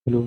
Hello.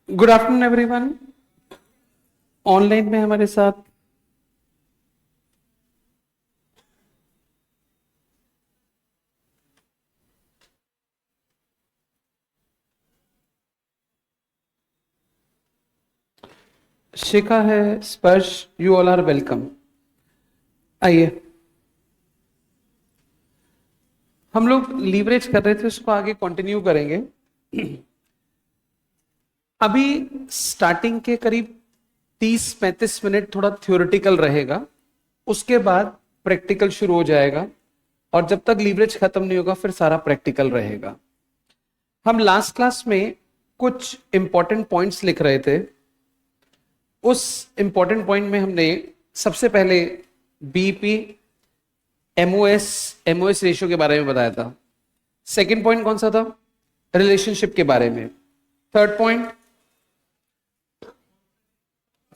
Good afternoon everyone. Online में हमारे साथ शिखा है, स्पर्श, यू ऑल आर वेलकम। आइए, हम लोग लीवरेज कर रहे थे, उसको आगे कंटिन्यू करेंगे। अभी स्टार्टिंग के करीब 30-35 मिनट थोड़ा थ्योरेटिकल रहेगा, उसके बाद प्रैक्टिकल शुरू हो जाएगा और जब तक लीवरेज खत्म नहीं होगा फिर सारा प्रैक्टिकल रहेगा। हम लास्ट क्लास में कुछ इंपॉर्टेंट पॉइंट्स लिख रहे थे। उस इंपॉर्टेंट पॉइंट में हमने सबसे पहले बीपी एमओएस एमओएस रेशियो के बारे में बताया था। सेकंड पॉइंट कौन सा था? रिलेशनशिप के बारे में। थर्ड पॉइंट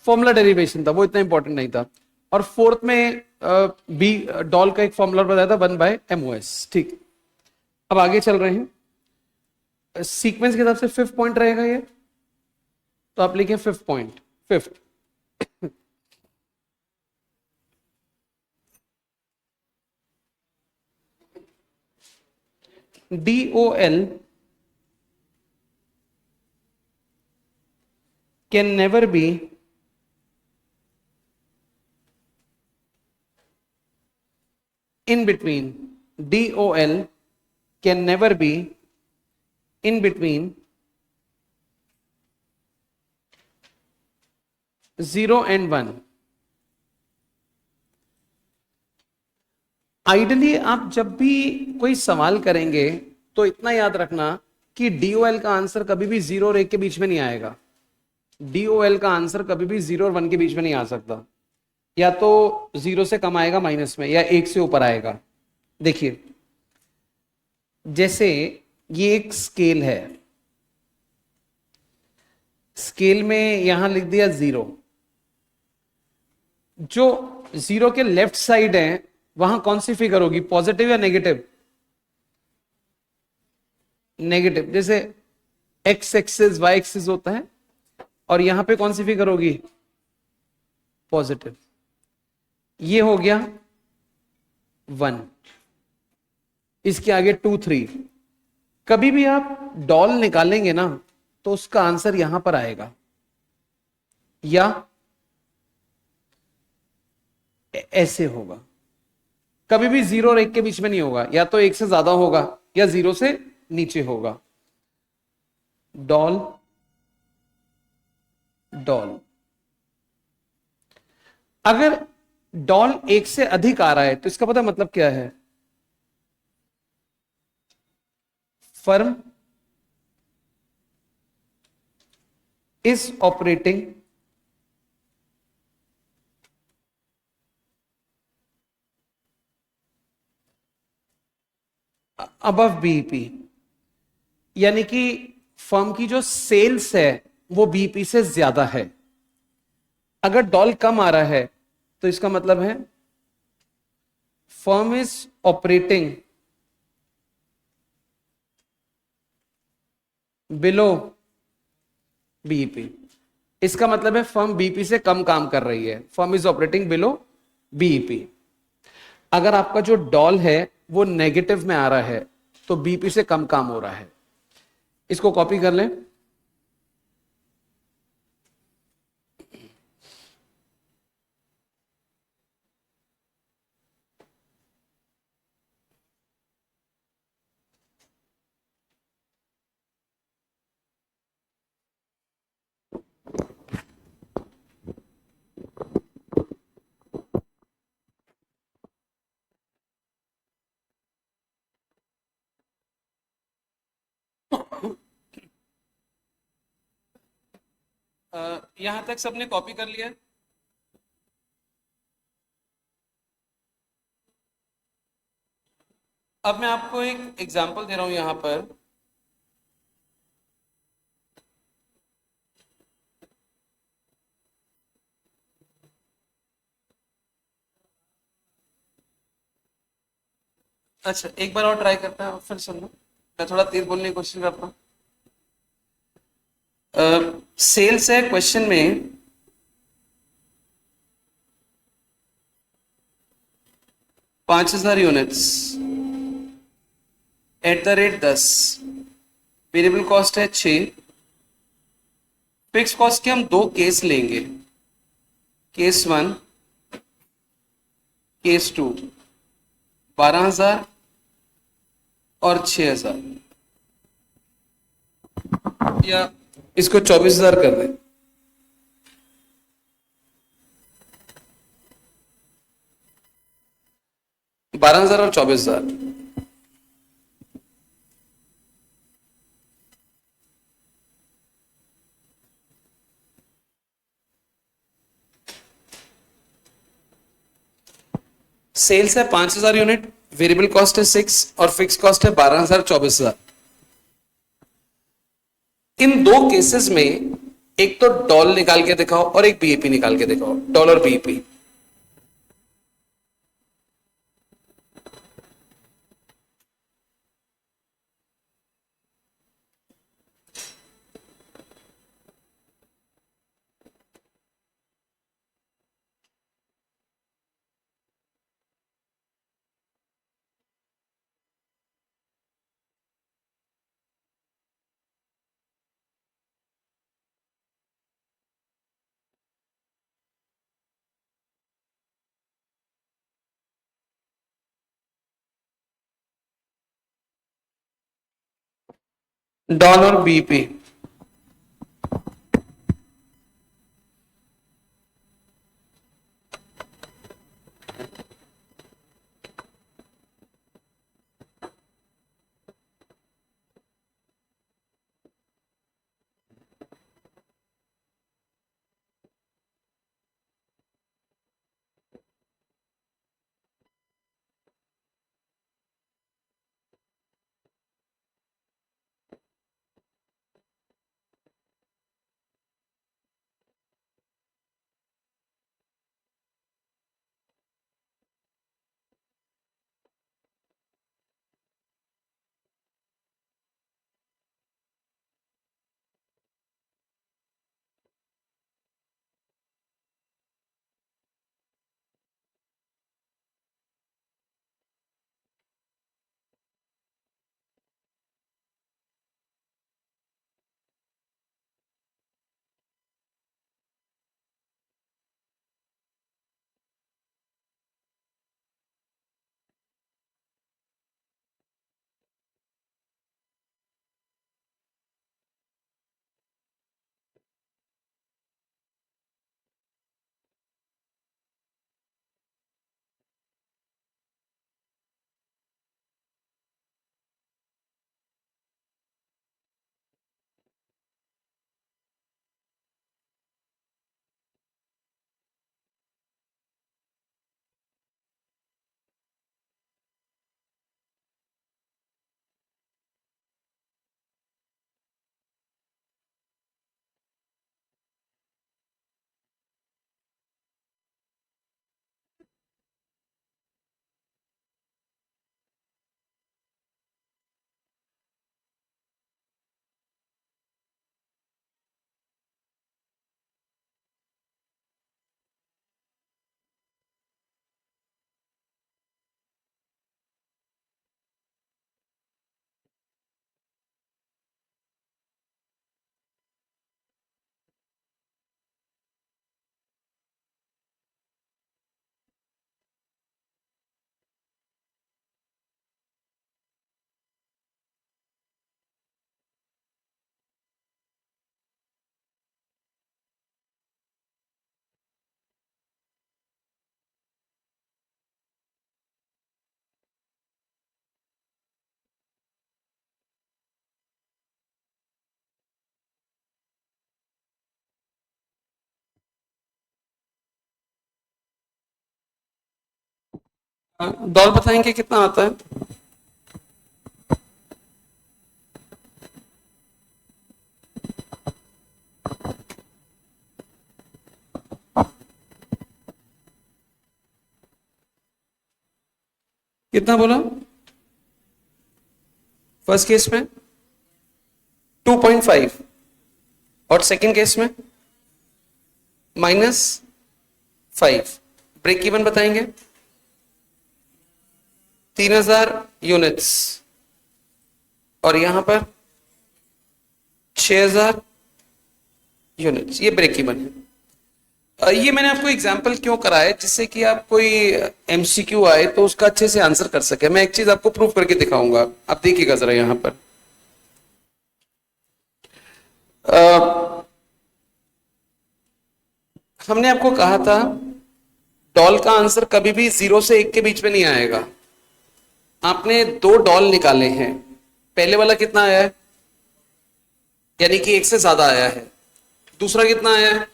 फॉर्मूला डेरिवेशन था, वो इतना इंपॉर्टेंट नहीं था। और फोर्थ में बी डॉल का एक फॉर्मूला बताया था 1/MOS। ठीक, अब आगे चल रहे हैं। सीक्वेंस के हिसाब से फिफ्थ पॉइंट रहेगा ये, तो आप लिखें fifth point. Fifth, DOL can never be in between. DOL can never be in between 0 and 1। Ideally आप जब भी कोई सवाल करेंगे तो इतना याद रखना कि DOL का आंसर कभी भी 0 और 1 के बीच में नहीं आएगा। DOL का आंसर कभी भी 0 और 1 के बीच में नहीं आ सकता। या तो 0 से कम आएगा माइनस में, या 1 से ऊपर आएगा। देखिए, जैसे ये एक स्केल है, स्केल में यहां लिख दिया 0। जो 0 के लेफ्ट साइड है वहां कौन सी फिगर होगी? पॉजिटिव या नेगेटिव? नेगेटिव। जैसे एक्स एक्सिस वाई एक्सिस होता है, और यहां पे कौन सी फिगर होगी? पॉजिटिव। ये हो गया 1, इसके आगे 2 3। कभी भी आप डॉल निकालेंगे ना तो उसका आंसर यहां पर आएगा, या ऐसे होगा। कभी भी 0 और 1 के बीच में नहीं होगा, या तो 1 से ज्यादा होगा या 0 से नीचे होगा। Doll doll. अगर डॉल 1 से अधिक आ रहा है तो इसका पता मतलब क्या है? Firm is operating above BEP, यानी कि फर्म की जो सेल्स है वो बीईपी से ज्यादा है। अगर डॉल कम आ रहा है तो इसका मतलब है firm is operating below BEP. इसका मतलब है फर्म बीईपी से कम काम कर रही है, firm is operating below BEP. अगर आपका जो डॉल है वो नेगेटिव में आ रहा है तो बीईपी से कम काम हो रहा है। इसको कॉपी कर लें। यहां तक सबने कॉपी कर लिया? अब मैं आपको एक एग्जांपल दे रहा हूं यहां पर। अच्छा, एक बार और ट्राई करते हैं, फिर सुन लो। मैं थोड़ा तेज बोलने की कोशिश करता हूँ। सेल्स है क्वेश्चन में 5,000 units at the rate 10, variable cost है 6, फिक्स कॉस्ट के हम दो केस लेंगे, केस 1, केस 2, 12,000 और 6,000, या इसको 24,000 कर दें। 12,000 और 24,000। सेल्स है 5,000 यूनिट, वेरिएबल कॉस्ट है 6 और फिक्स कॉस्ट है 12,000, 24,000। इन दो केसेस में एक तो डॉल निकाल के दिखाओ और एक बीईपी निकाल के दिखाओ, डॉल और बीईपी। डॉल और बीईपी। डॉल बताएंगे कितना आता है? कितना बोला फर्स्ट केस में? 2.5। और सेकंड केस में -5। ब्रेक इवन बताएंगे 3000 यूनिट्स और यहां पर 6000 यूनिट्स, ये ब्रेक इवन है। ये मैंने आपको एग्जांपल क्यों कराया जिससे कि आप कोई एमसीक्यू आए तो उसका अच्छे से आंसर कर सके। मैं एक चीज आपको प्रूव करके दिखाऊंगा, आप देखिएगा जरा यहां पर। हमने आपको कहा था डॉल का आंसर कभी भी 0 से 1 के बीच में नहीं आएगा। आपने 2 डॉल निकाले हैं, पहले वाला कितना आया है, यानी कि 1 से ज्यादा आया है। दूसरा कितना आया है,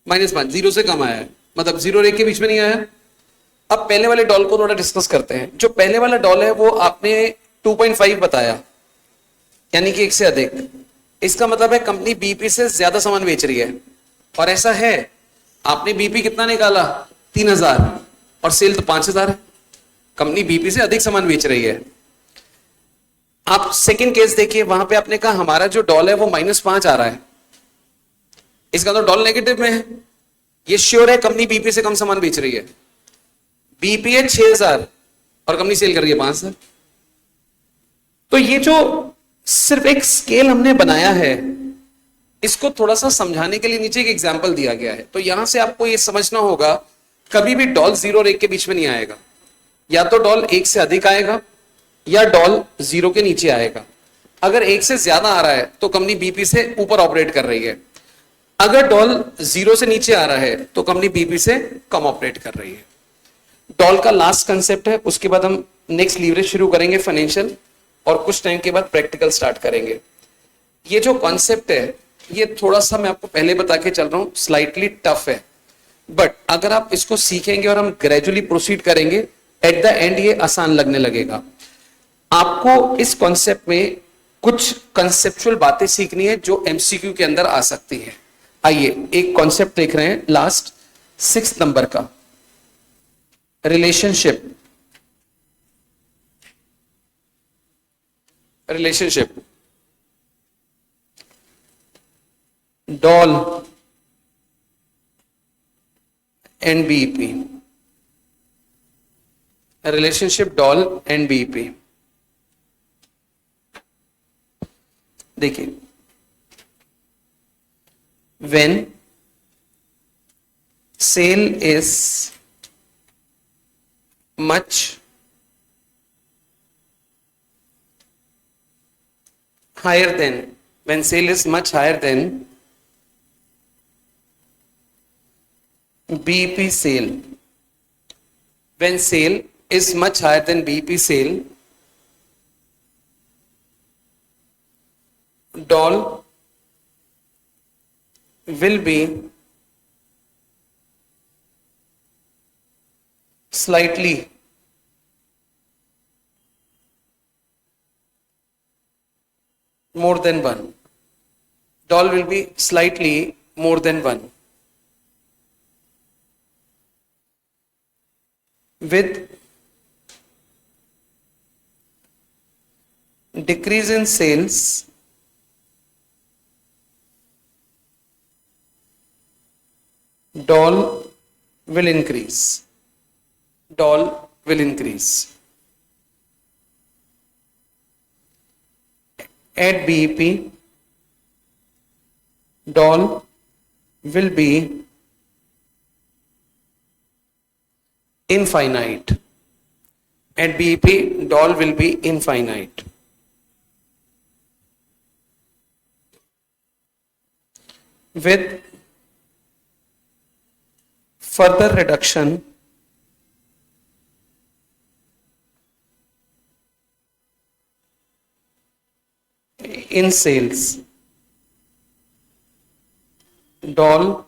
-5, 0 से कम आया है, मतलब 0 और 1 के बीच में नहीं आया। अब पहले वाले डॉल को थोड़ा डिस्कस करते हैं। जो पहले वाला डॉल है वो आपने 2.5 बताया, यानी कि 1 से अधिक। इसका मतलब है कंपनी बीपी से ज्यादा सामान बेच रही है, और ऐसा है। आपने बीपी कितना निकाला, 3000, और सेल तो 5000 है। कंपनी बीपी से अधिक सामान बेच रही है। आप सेकंड केस देखिए, वहां पे आपने कहा हमारा जो डॉल है वो -5 आ रहा है, इसका तो डॉल नेगेटिव में है। ये श्योर है कंपनी बीपी से कम सामान बेच रही है। बीपी है 6000 और कंपनी सेल कर रही है 5000। तो ये जो सिर्फ एक स्केल हमने बनाया है, इसको थोड़ा सा समझाने के लिए नीचे एक एग्जांपल दिया गया है। तो यहां से आपको ये समझना होगा कभी भी डॉल 0 और 1 के बीच में नहीं आएगा। या तो डॉल 1 से अधिक आएगा या डॉल 0 के नीचे आएगा। अगर 1 से ज्यादा आ रहा है तो कंपनी बीपी से ऊपर ऑपरेट कर रही है। अगर डॉल 0 से नीचे आ रहा है तो कंपनी बीपी से कम ऑपरेट कर रही है। डॉल का लास्ट कंसेप्ट है, उसके बाद हम नेक्स्ट लीवरेज शुरू करेंगे फाइनेंशियल, और कुछ टाइम के बाद प्रैक्टिकल स्टार्ट करेंगे। ये जो कॉन्सेप्ट है ये थोड़ा सा मैं आपको पहले बता के चल रहा हूं, स्लाइटली टफ है, बट अगर आप इसको सीखेंगे और हम ग्रेजुअली प्रोसीड करेंगे, एट द एंड ये आसान लगने लगेगा। आपको इस कॉन्सेप्ट में कुछ कंसेप्चुअल बातें सीखनी है जो एमसीक्यू के अंदर आ सकती है। आइए एक कॉन्सेप्ट देख रहे हैं लास्ट 6 नंबर का, relationship. Doll and BEP, relationship doll and BEP. देखिए, when sale is much higher than BEP sale, when sale is much higher than BEP sale, doll will be slightly more than 1. Doll will be slightly more than 1. With decrease in sales, doll will increase. Doll will increase. At BEP, doll will be infinite. At BEP, doll will be infinite. With further reduction in sales, doll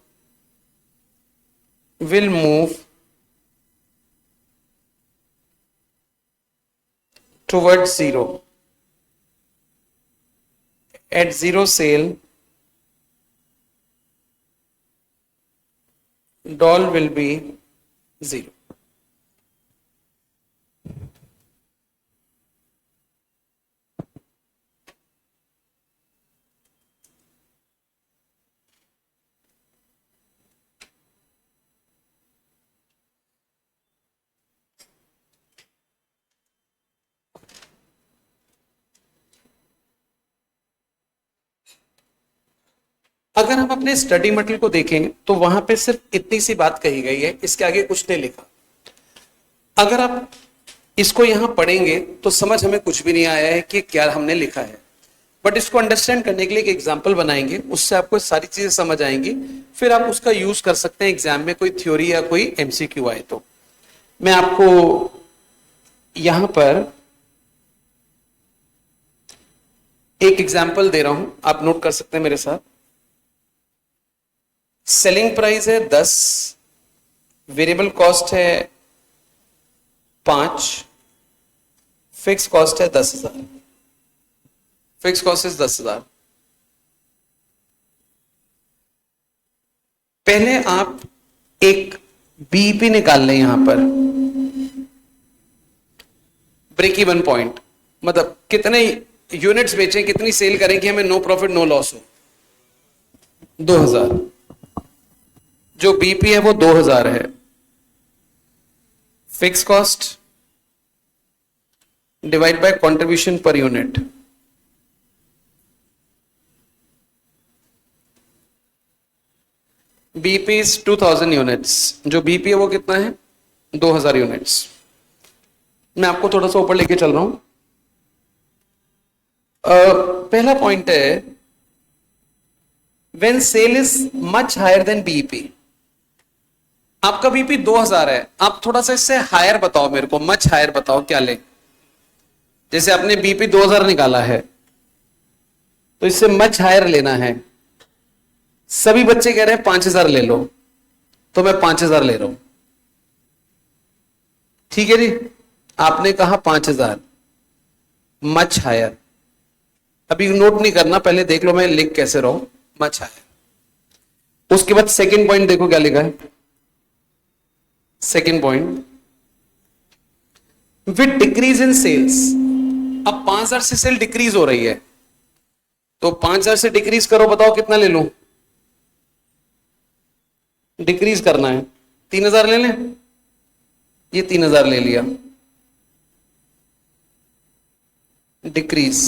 will move towards zero. At zero sale, doll will be zero. अगर हम अपने study material को देखें तो वहां पे सिर्फ इतनी सी बात कही गई है, इसके आगे कुछ नहीं लिखा। अगर आप इसको यहां पढ़ेंगे तो समझ हमें कुछ भी नहीं आया है कि क्या हमने लिखा है, बट इसको अंडरस्टैंड करने के लिए एक एग्जाम्पल बनाएंगे, उससे आपको सारी चीजें समझ आएंगी, फिर आप उसका यूज कर सकते हैं एग्जाम में, कोई थ्योरी या कोई एमसीक्यू आए तो। मैं आपको यहां पर एक एग्जाम्पल दे रहा हूं, आप नोट कर सकते हैं मेरे साथ। सेलिंग प्राइस है 10, वेरिएबल कॉस्ट है 5, फिक्स कॉस्ट है 10,000। Fix cost is 10,000। पहले आप एक बीईपी निकाल लें, यहां पर ब्रेक इवन पॉइंट, मतलब कितने यूनिट्स बेचें, कितनी सेल करें कि हमें नो प्रॉफिट नो लॉस हो। 2000, जो बीपी है वो 2000 है। Fix cost divide by contribution per unit, BP is 2000 units, जो बीपी है वो कितना है 2000 यूनिट्स। मैं आपको थोड़ा सा ऊपर लेके चल रहा हूं। पहला पॉइंट है when sale is much higher than BP. आपका बीपी 2000 है, आप थोड़ा सा इससे हायर बताओ मेरे को, मच हायर बताओ क्या ले। जैसे आपने बीपी 2000 निकाला है तो इससे मच हायर लेना है। सभी बच्चे कह रहे हैं 5000 ले लो, तो मैं 5000 ले रहा हूं। ठीक है जी, आपने कहा 5000 मच हायर। अभी नोट नहीं करना, पहले देख लो मैं लिख कैसे रहा हूं, मच हायर। उसके बाद सेकंड पॉइंट देखो क्या लिखा है। Second point, with decrease in sales. अब 5000 से सेल डिक्रीज हो रही है, तो 5000 से डिक्रीज करो, बताओ कितना ले लूं। डिक्रीज करना है, 3000 ले लें। ये 3000 ले लिया, डिक्रीज।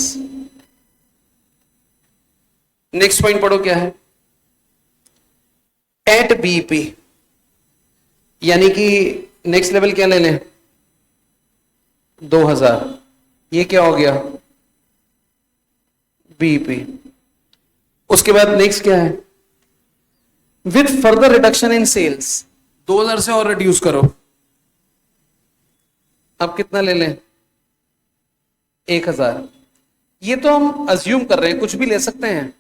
नेक्स्ट पॉइंट पढ़ो क्या है, एट बीपी, यानी कि नेक्स्ट लेवल क्या ले लें 2000। ये क्या हो गया बीपी। उसके बाद नेक्स्ट क्या है, with further reduction in sales, 2000 से और रिड्यूस करो। अब कितना ले लें 1000। ये तो हम अज्यूम कर रहे हैं, कुछ भी ले सकते हैं।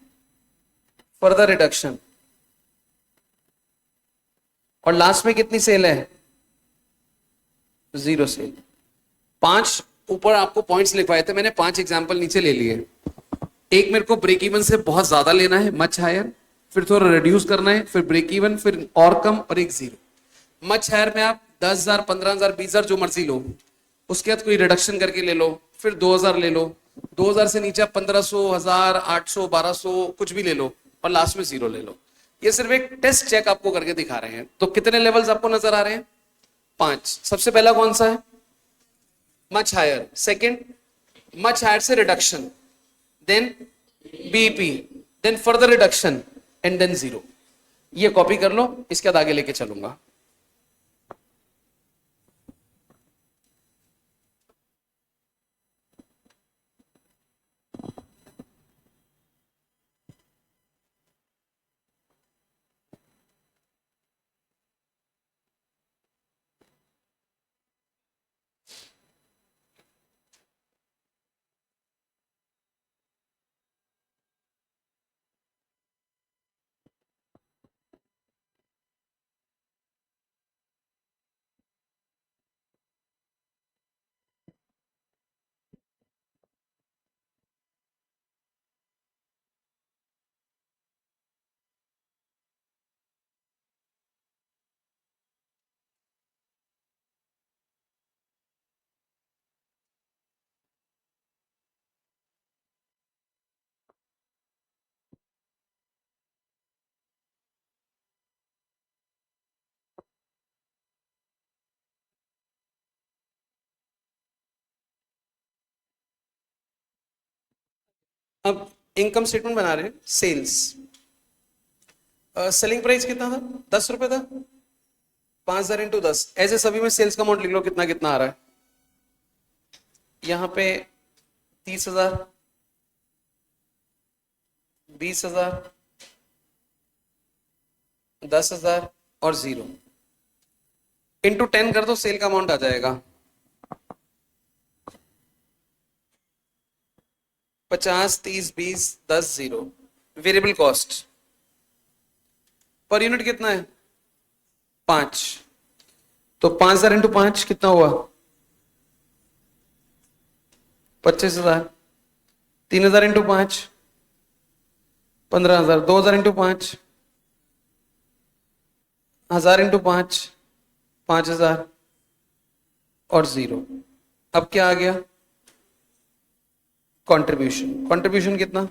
फर्दर रिडक्शन, और लास्ट में कितनी सेल है 0 सेल। 5 ऊपर आपको पॉइंट्स लिखवाए थे मैंने, 5 एग्जाम्पल नीचे ले लिए। एक मेरे को ब्रेक इवन से बहुत ज्यादा लेना है, मच हायर, फिर थोड़ा रिड्यूस करना है, फिर ब्रेक इवन, फिर और कम, और एक 0। मच हायर में आप 10,000 15,000 20,000 जो मर्जी लो, उसके बाद कोई रिडक्शन करके ले लो, फिर 2000 ले लो। 2000 से नीचे 1500 1000 800 1200 कुछ भी ले लो, और लास्ट में 0 ले लो। ये सिर्फ एक टेस्ट चेक आपको करके दिखा रहे हैं। तो कितने लेवल्स आपको नजर आ रहे हैं 5। सबसे पहला कौन सा है much higher, second much higher से reduction, then BP, then further reduction, and then 0। ये कॉपी कर लो, इसके बाद आगे लेके चलूंगा। इनकम स्टेटमेंट बना रहे हैं, सेल्स, सेलिंग प्राइस कितना था, 10 रुपए था, 5,000 इंटू 10, ऐसे सभी में सेल्स का अमाउंट लिख लो कितना कितना आ रहा है। यहां पे 30,000, 20,000, 10,000 और 0 इंटू 10 कर दो, सेल का अमाउंट आ जाएगा 50, 30, 20, 10, 0। वेरिएबल कॉस्ट पर यूनिट कितना है, 5, तो 5,000 इंटू 5 कितना हुआ, 25,000, 3,000 इंटू 5 15,000, 2,000 इंटू 5 1,000 इंटू 5 5,000 और 0। अब क्या आ गया, कंट्रीब्यूशन, कंट्रीब्यूशन कितना,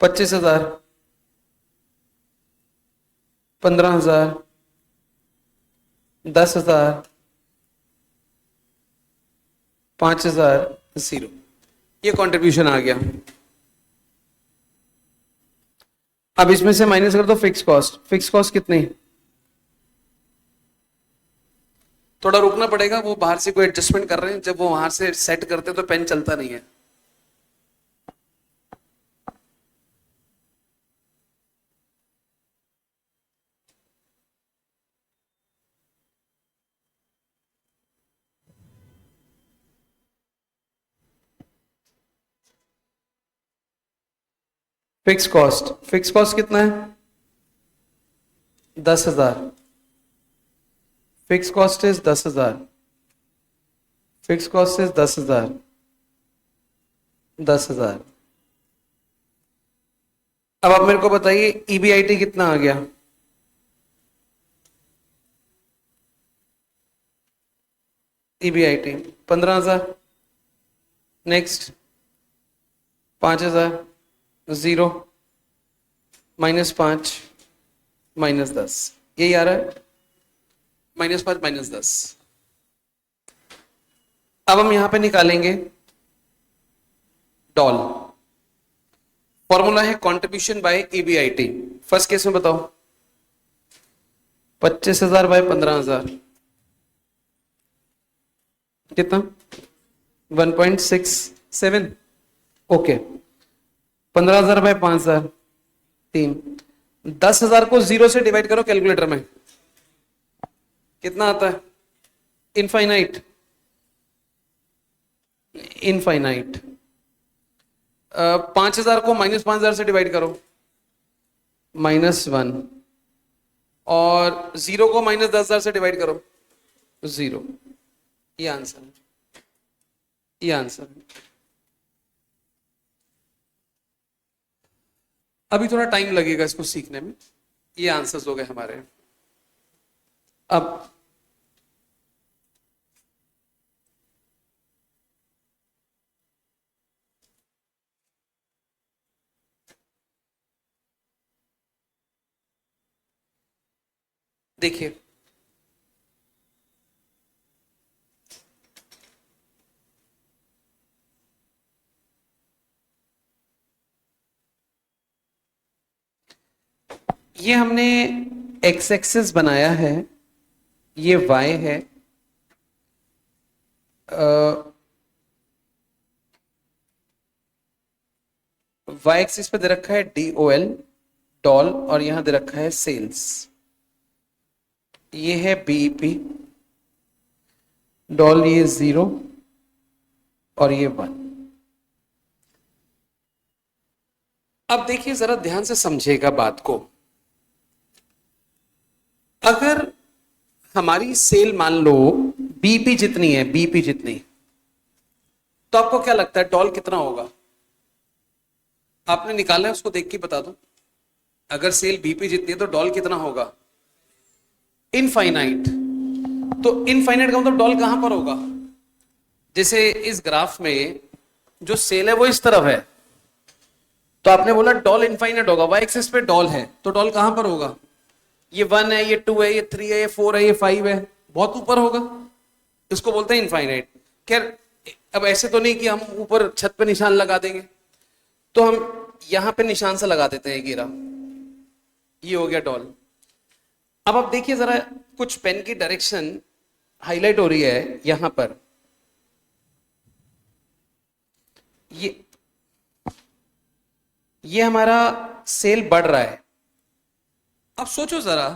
25,000, 15,000, 10,000, 5,000, 0। ये कंट्रीब्यूशन आ गया। अब इसमें से माइनस कर दो फिक्स कॉस्ट, फिक्स कॉस्ट कितनी, थोड़ा रुकना पड़ेगा, वो बाहर से कोई एडजस्टमेंट कर रहे हैं, जब वो वहां से सेट करते तो पेन चलता नहीं है। फिक्स कॉस्ट, फिक्स कॉस्ट कितना है, 10,000, fix cost is 10,000, fix cost is 10,000, 10,000। अब आप मेरे को बताइए ईबीआईटी कितना आ गया, ईबीआईटी 15,000, नेक्स्ट 5,000, 0, -5, -10, यही आ रहा है, -5 -10। अब हम यहां पे निकालेंगे डॉल, फॉर्मूला है contribution by EBIT. First case में बताओ, 25,000 बाय 15,000 कितना, 1.67, ओके। 15,000 बाय 5,000 3, 10,000 को 0 से डिवाइड करो कैलकुलेटर में, कितना आता है, इनफाइनाइट, इनफाइनाइट। 5,000 को -5,000 से डिवाइड करो, -1, और 0 को -10,000 से डिवाइड करो, 0। ये आंसर है, ये आंसर है। अभी थोड़ा टाइम लगेगा इसको सीखने में, ये आंसर्स हो गए हमारे। अब देखिए, ये हमने एक्स एक्सिस बनाया है, ये वाई है, वाई एक्सिस पे दे रखा है DOL, डॉल, और यहां दे रखा है सेल्स। ये है BEP, डॉल ये 0 और ये 1। अब देखिए जरा ध्यान से समझिएगा बात को, अगर हमारी सेल मान लो बीपी जितनी है, बीपी जितनी, तो आपको क्या लगता है डॉल कितना होगा, आपने निकाला है उसको देख के बता दो। अगर सेल बीपी जितनी है तो डॉल कितना होगा, इनफाइनाइट। तो इनफाइनाइट का मतलब डॉल कहां पर होगा, जैसे इस ग्राफ में जो सेल है वो इस तरफ है, तो आपने बोला डॉल इनफाइनाइट होगा, वाई एक्सिस पे डॉल है, तो डॉल कहां पर होगा, ये 1 है, ये 2 है, ये 3 है, ये 4 है, ये 5 है, बहुत ऊपर होगा, इसको बोलते हैं इनफाइनाइट। खैर अब ऐसे तो नहीं कि हम ऊपर छत पे निशान लगा देंगे, तो हम यहां पे निशान से लगा देते हैं गिरा, ये हो गया डॉल। अब आप देखिए जरा, कुछ पेन की डायरेक्शन हाईलाइट हो रही है यहां पर, ये हमारा सेल बढ़ रहा है। अब सोचो जरा,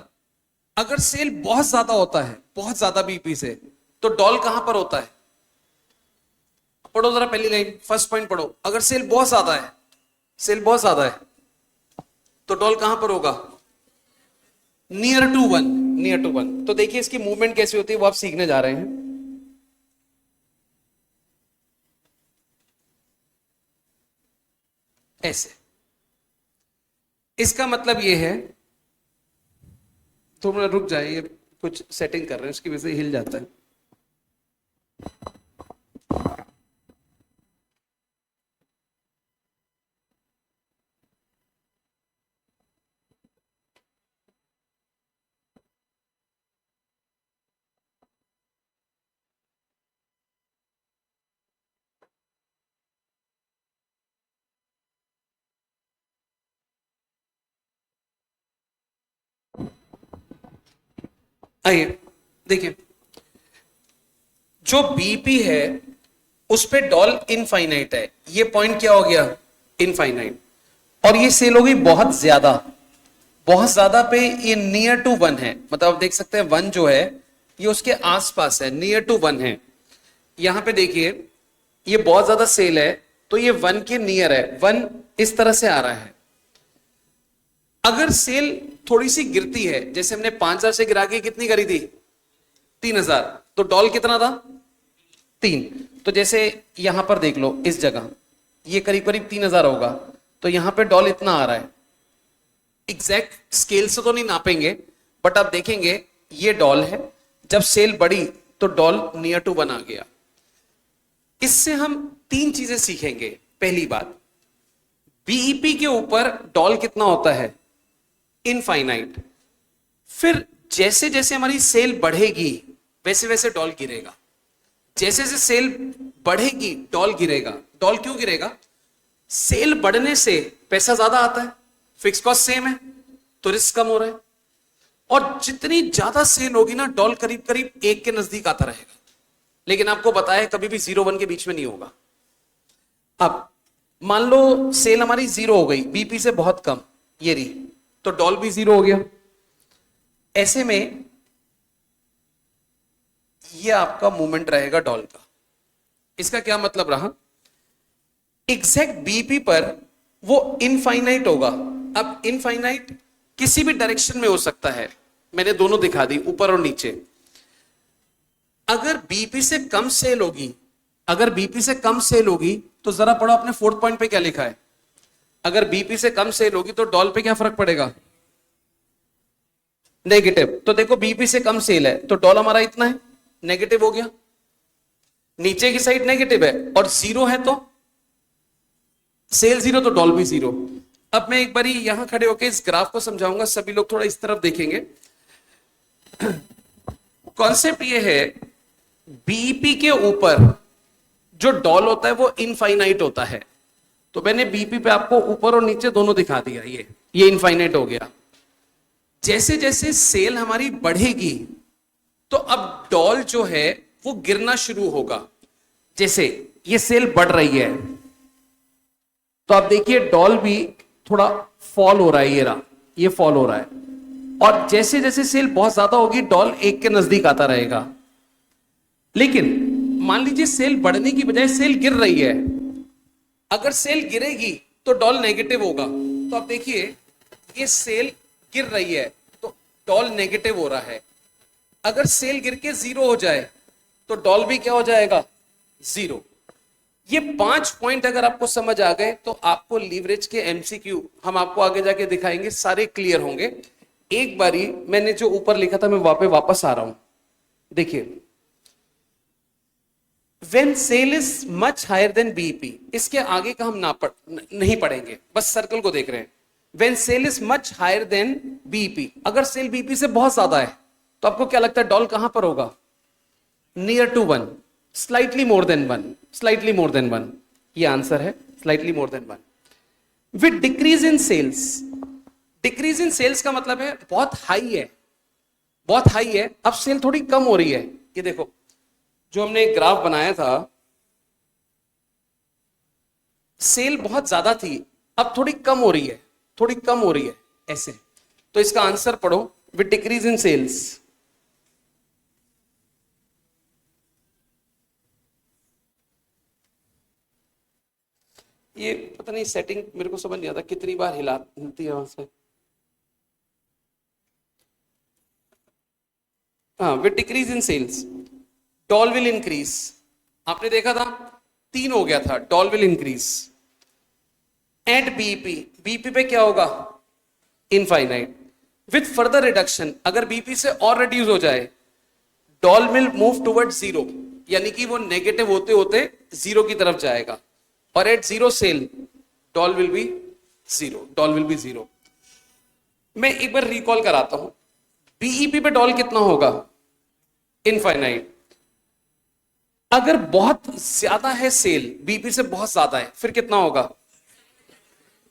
अगर सेल बहुत ज्यादा होता है, बहुत ज्यादा बीपी से, तो डॉल कहां पर होता है? पढ़ो जरा पहली लाइन, फर्स्ट पॉइंट पढ़ो। अगर सेल बहुत ज्यादा है, सेल बहुत ज्यादा है, तो डॉल कहां पर होगा? Near to one, near to one. तो देखिए इसकी मूवमेंट कैसी होती है वो आप सीखने जा रहे हैं। ऐसे, इसका मतलब ये है, थोड़ा रुक जाइए, कुछ सेटिंग कर रहे हैं, उसकी वजह से हिल जाता है। आइए देखिए, जो बीपी है उस पे डॉल इनफाइनाइट है, ये पॉइंट क्या हो गया? इनफाइनाइट। और ये सेल होगी बहुत ज्यादा, बहुत ज्यादा पे ये नियर टू वन है, मतलब आप देख सकते हैं वन जो है ये उसके आसपास है, नियर टू वन है। यहां पे देखिए ये बहुत ज्यादा सेल है, तो ये वन के नियर है, वन इस तरह से आ रहा है। अगर सेल थोड़ी सी गिरती है, जैसे हमने 5000 से गिरा के कितनी करी थी? 3000, तो डॉल कितना था? 3। तो जैसे यहां पर देख लो, इस जगह ये करीब करीब 3000 होगा, तो यहां पे डॉल इतना आ रहा है। एग्जैक्ट स्केल से तो नहीं नापेंगे, बट आप देखेंगे ये डॉल है, जब सेल बढ़ी तो डॉल नियर टू वन आ गया। इससे हम 3 चीजें सीखेंगे। पहली बात, बीईपी के ऊपर डॉल कितना होता है? इनफाइनाइट। फिर जैसे जैसे हमारी सेल बढ़ेगी वैसे वैसे डॉल गिरेगा, जैसे जैसे सेल बढ़ेगी डॉल गिरेगा। डॉल क्यों गिरेगा? सेल बढ़ने से पैसा ज्यादा आता है, फिक्स कॉस्ट सेम है, तो रिस्क कम हो रहा है। और जितनी ज्यादा सेल होगी ना, डॉल करीब करीब 1 के नजदीक आता रहेगा। लेकिन आपको बताया कभी भी 0-1 के बीच में नहीं होगा। अब मान लो सेल हमारी 0 हो गई, बीपी से बहुत कम, ये रही, तो डॉल भी 0 हो गया। ऐसे में ये आपका मूवमेंट रहेगा डॉल का। इसका क्या मतलब रहा? एग्जैक्ट बीपी पर वो इनफाइनाइट होगा। अब इनफाइनाइट किसी भी डायरेक्शन में हो सकता है, मैंने दोनों दिखा दी, ऊपर और नीचे। अगर बीपी से कम सेल होगी, अगर बीपी से कम सेल होगी, तो जरा पढ़ो अपने 4th पॉइंट पे क्या लिखा है। अगर बीपी से कम सेल होगी तो डॉल पे क्या फर्क पड़ेगा? नेगेटिव। तो देखो बीपी से कम सेल है तो डॉल हमारा इतना है, नेगेटिव हो गया। नीचे की साइड नेगेटिव है और 0 है, तो सेल 0 तो डॉल भी 0। अब मैं एक बारी यहां खड़े होकर इस ग्राफ को समझाऊंगा, सभी लोग थोड़ा इस तरफ देखेंगे। कॉन्सेप्ट ये है, बीपी के ऊपर जो डॉल होता है वो इनफाइनाइट होता है। तो मैंने बीपी पे आपको ऊपर और नीचे दोनों दिखा दिया, ये इनफाइनाइट हो गया। जैसे जैसे सेल हमारी बढ़ेगी तो अब डॉल जो है वो गिरना शुरू होगा। जैसे ये सेल बढ़ रही है तो आप देखिए डॉल भी थोड़ा फॉल हो रहा है, ये फॉल हो रहा है। और जैसे जैसे सेल बहुत ज्यादा होगी डॉल 1 के नजदीक आता रहेगा। लेकिन मान लीजिए सेल बढ़ने की बजाय सेल गिर रही है, अगर सेल गिरेगी तो डॉल नेगेटिव होगा। तो आप देखिए ये सेल गिर रही है तो डॉल नेगेटिव हो रहा है। अगर सेल गिर के 0 हो जाए तो डॉल भी क्या हो जाएगा? 0। ये 5 पॉइंट अगर आपको समझ आ गए तो आपको लीवरेज के एमसीक्यू हम आपको आगे जाके दिखाएंगे, सारे क्लियर होंगे। एक बारी मैंने जो ऊपर लिखा था मैं वहां पे वापस आ रहा हूं। देखिए, when sale is much higher than BEP, इसके आगे का हम नहीं पढ़ेंगे, बस सर्कल को देख रहे हैं। when sale is much higher than BEP, अगर सेल बीपी से बहुत ज्यादा है तो आपको क्या लगता है डॉल कहां पर होगा? Near to one. Slightly more than one, slightly more than one, ये आंसर है, slightly more than one. With decrease in sales, decrease in sales का मतलब है बहुत हाई है, बहुत हाई है, अब सेल थोड़ी कम हो रही है। ये देखो जो हमने एक ग्राफ बनाया था, सेल बहुत ज्यादा थी, अब थोड़ी कम हो रही है, थोड़ी कम हो रही है ऐसे। तो इसका आंसर पढ़ो, विद डिक्रीज इन सेल्स। ये पता नहीं सेटिंग मेरे को समझ नहीं आता कितनी बार हिलती है वहां से। हाँ, with decrease in sales DOL will increase. आपने देखा था 3 हो गया था, DOL will increase. At BP, BP पे क्या होगा? इनफाइनाइट। विथ फर्दर रिडक्शन, अगर बीपी से और रिड्यूस हो जाए, DOL will move toward zero, यानी कि वो नेगेटिव होते होते जीरो की तरफ जाएगा। और at zero sale DOL will be zero, DOL will be zero. मैं एक बार रिकॉल कराता हूं, बीईपी पे डॉल कितना होगा? इनफाइनाइट। अगर बहुत ज्यादा है सेल, बीपी से बहुत ज्यादा है, फिर कितना होगा?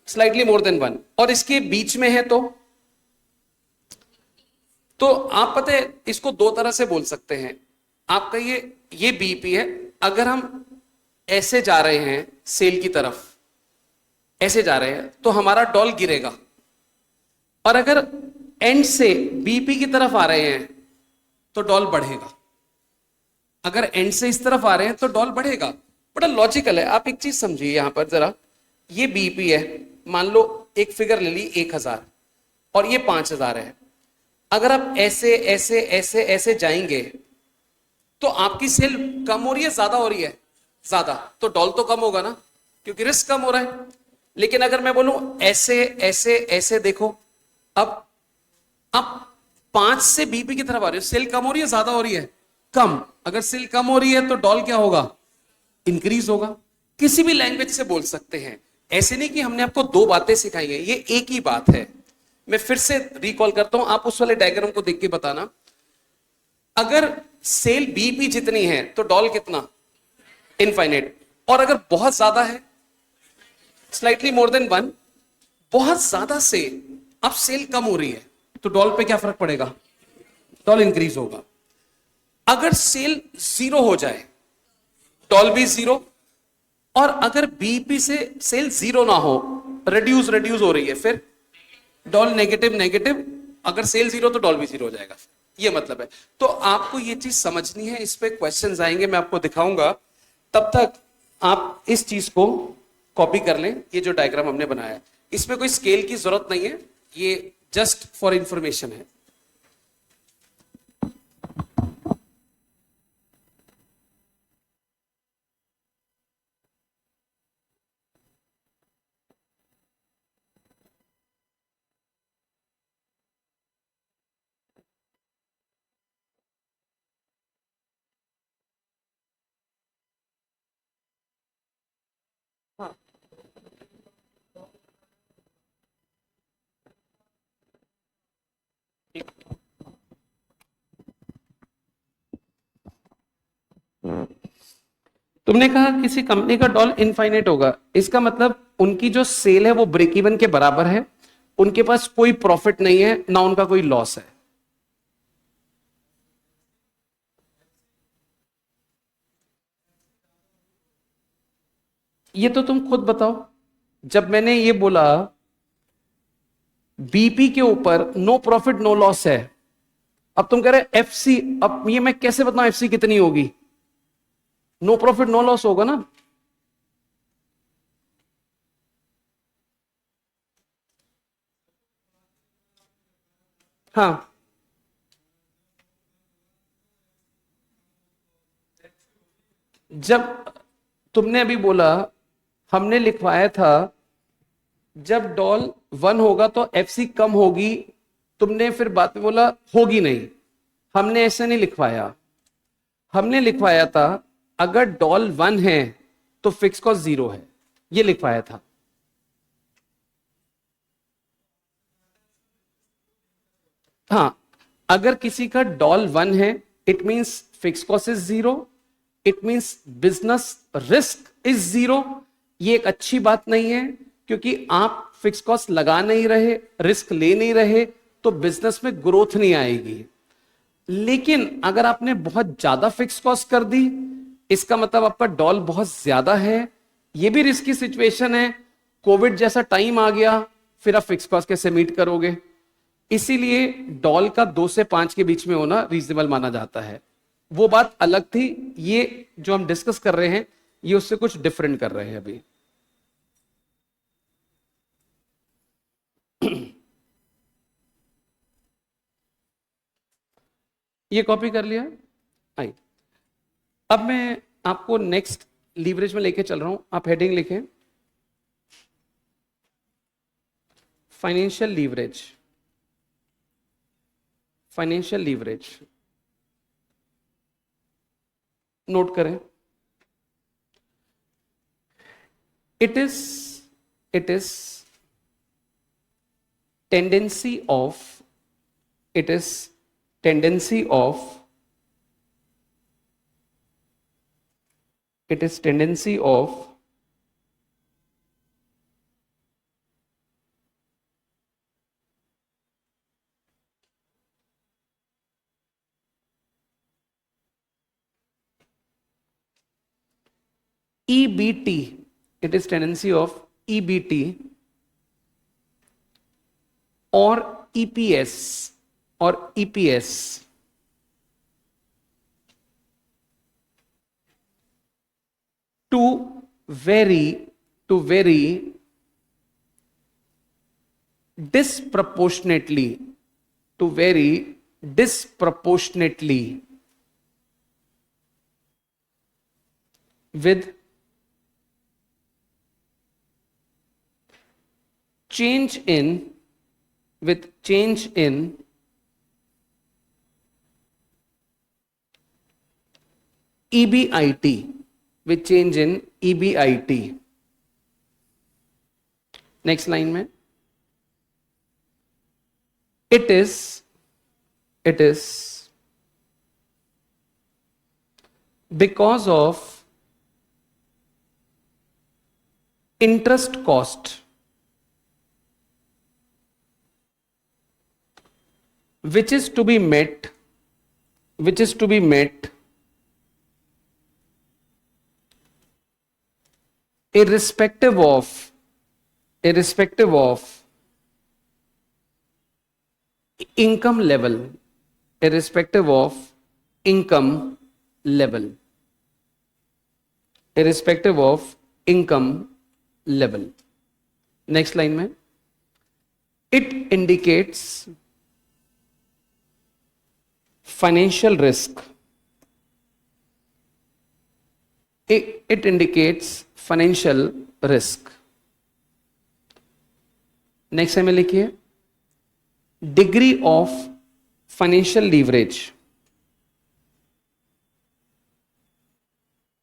Slightly more than one. और इसके बीच में है तो आप पता है इसको दो तरह से बोल सकते हैं। आपका ये बीपी है, अगर हम ऐसे जा रहे हैं सेल की तरफ, ऐसे जा रहे हैं तो हमारा डॉल गिरेगा। और अगर एंड से बीपी की तरफ आ रहे हैं तो डॉल बढ़ेगा। अगर एंड से इस तरफ आ रहे हैं तो डॉल बढ़ेगा। बड़ा लॉजिकल है। आप एक चीज समझिए यहां पर जरा, ये बीपी है, मान लो एक फिगर ले ली 1000 और ये 5000 है। अगर आप ऐसे ऐसे ऐसे ऐसे जाएंगे तो आपकी सेल कम हो रही है, ज्यादा हो रही है? ज्यादा, तो डॉल तो कम होगा ना, क्योंकि रिस्क कम हो रहा है। लेकिन अगर मैं बोलूं ऐसे ऐसे ऐसे, देखो अब 5 से बीपी की तरफ आ रही है, सेल कम हो रही है, ज्यादा हो रही है? कम। अगर सेल कम हो रही है तो डॉल क्या होगा? इंक्रीज होगा। किसी भी लैंग्वेज से बोल सकते हैं, ऐसे नहीं कि हमने आपको 2 बातें सिखाई हैं, ये एक ही बात है। मैं फिर से रिकॉल करता हूं, आप उस वाले डायग्राम को देख के बताना। अगर सेल बीपी जितनी है तो डॉल कितना? इनफाइनाइट। और अगर बहुत ज्यादा है, स्लाइटली मोर देन वन, बहुत ज्यादा से अब सेल कम हो रही है तो डॉल पे क्या फर्क पड़ेगा? डॉल इंक्रीज होगा। अगर सेल जीरो हो जाए, डॉल भी जीरो। और अगर बीपी से सेल जीरो ना हो, रिड्यूस हो रही है, फिर डॉल नेगेटिव नेगेटिव। अगर सेल जीरो तो डॉल भी जीरो हो जाएगा। ये मतलब है। तो आपको ये चीज समझनी है, इस पे क्वेश्चंस आएंगे, मैं आपको दिखाऊंगा। तब तक आप इस चीज को कॉपी कर लें। ये जो डायग्राम हमने बनाया है, इसमें कोई स्केल की जरूरत नहीं है, ये जस्ट फॉर इंफॉर्मेशन है। हाँ, तुमने कहा किसी कंपनी का डॉल इनफाइनाइट होगा, इसका मतलब उनकी जो सेल है वो ब्रेक इवन के बराबर है, उनके पास कोई प्रॉफिट नहीं है, ना उनका कोई लॉस है। ये तो तुम खुद बताओ। जब मैंने ये बोला बीपी के ऊपर नो प्रॉफिट नो लॉस है, अब तुम कह रहे एफसी, अब ये मैं कैसे बताऊं एफसी कितनी होगी? नो प्रॉफिट नो लॉस होगा ना। हाँ, जब तुमने अभी बोला, हमने लिखवाया था जब डॉल 1 होगा तो एफसी कम होगी, तुमने फिर बाद में बोला होगी नहीं। हमने ऐसे नहीं लिखवाया, हमने लिखवाया था अगर डॉल 1 है तो फिक्स कॉस्ट 0 है, ये लिखवाया था। हाँ, अगर किसी का डॉल 1 है, it means fix cost is 0, it means business risk is zero. ये एक अच्छी बात नहीं है, क्योंकि आप फिक्स कॉस्ट लगा नहीं रहे, रिस्क ले नहीं रहे, तो बिजनेस में ग्रोथ नहीं आएगी। लेकिन अगर आपने बहुत ज्यादा फिक्स कॉस्ट कर दी, इसका मतलब आपका डॉल बहुत ज्यादा है, ये भी रिस्की सिचुएशन है। कोविड जैसा टाइम आ गया, फिर आप फिक्स कॉस्ट कैसे मीट करोगे? इसीलिए डॉल का 2 से 5 के बीच में होना रीजनेबल माना जाता है। वो बात अलग थी, ये जो हम डिस्कस कर रहे हैं ये उससे कुछ डिफरेंट कर रहे हैं अभी। ये कॉपी कर लिया। आई, अब मैं आपको नेक्स्ट लीवरेज में लेके चल रहा हूं। आप हेडिंग लिखें, financial leverage. Financial leverage note करें। It is tendency of it is tendency of it is tendency of EBT. It is tendency of EBT or EPS or EPS to vary disproportionately with change in EBIT, with change in EBIT. Next line में it is because of interest cost which is to be met irrespective of income level, irrespective of income level. Next line में it indicates financial risk. It indicates financial risk. Next में लिखिए degree of financial leverage.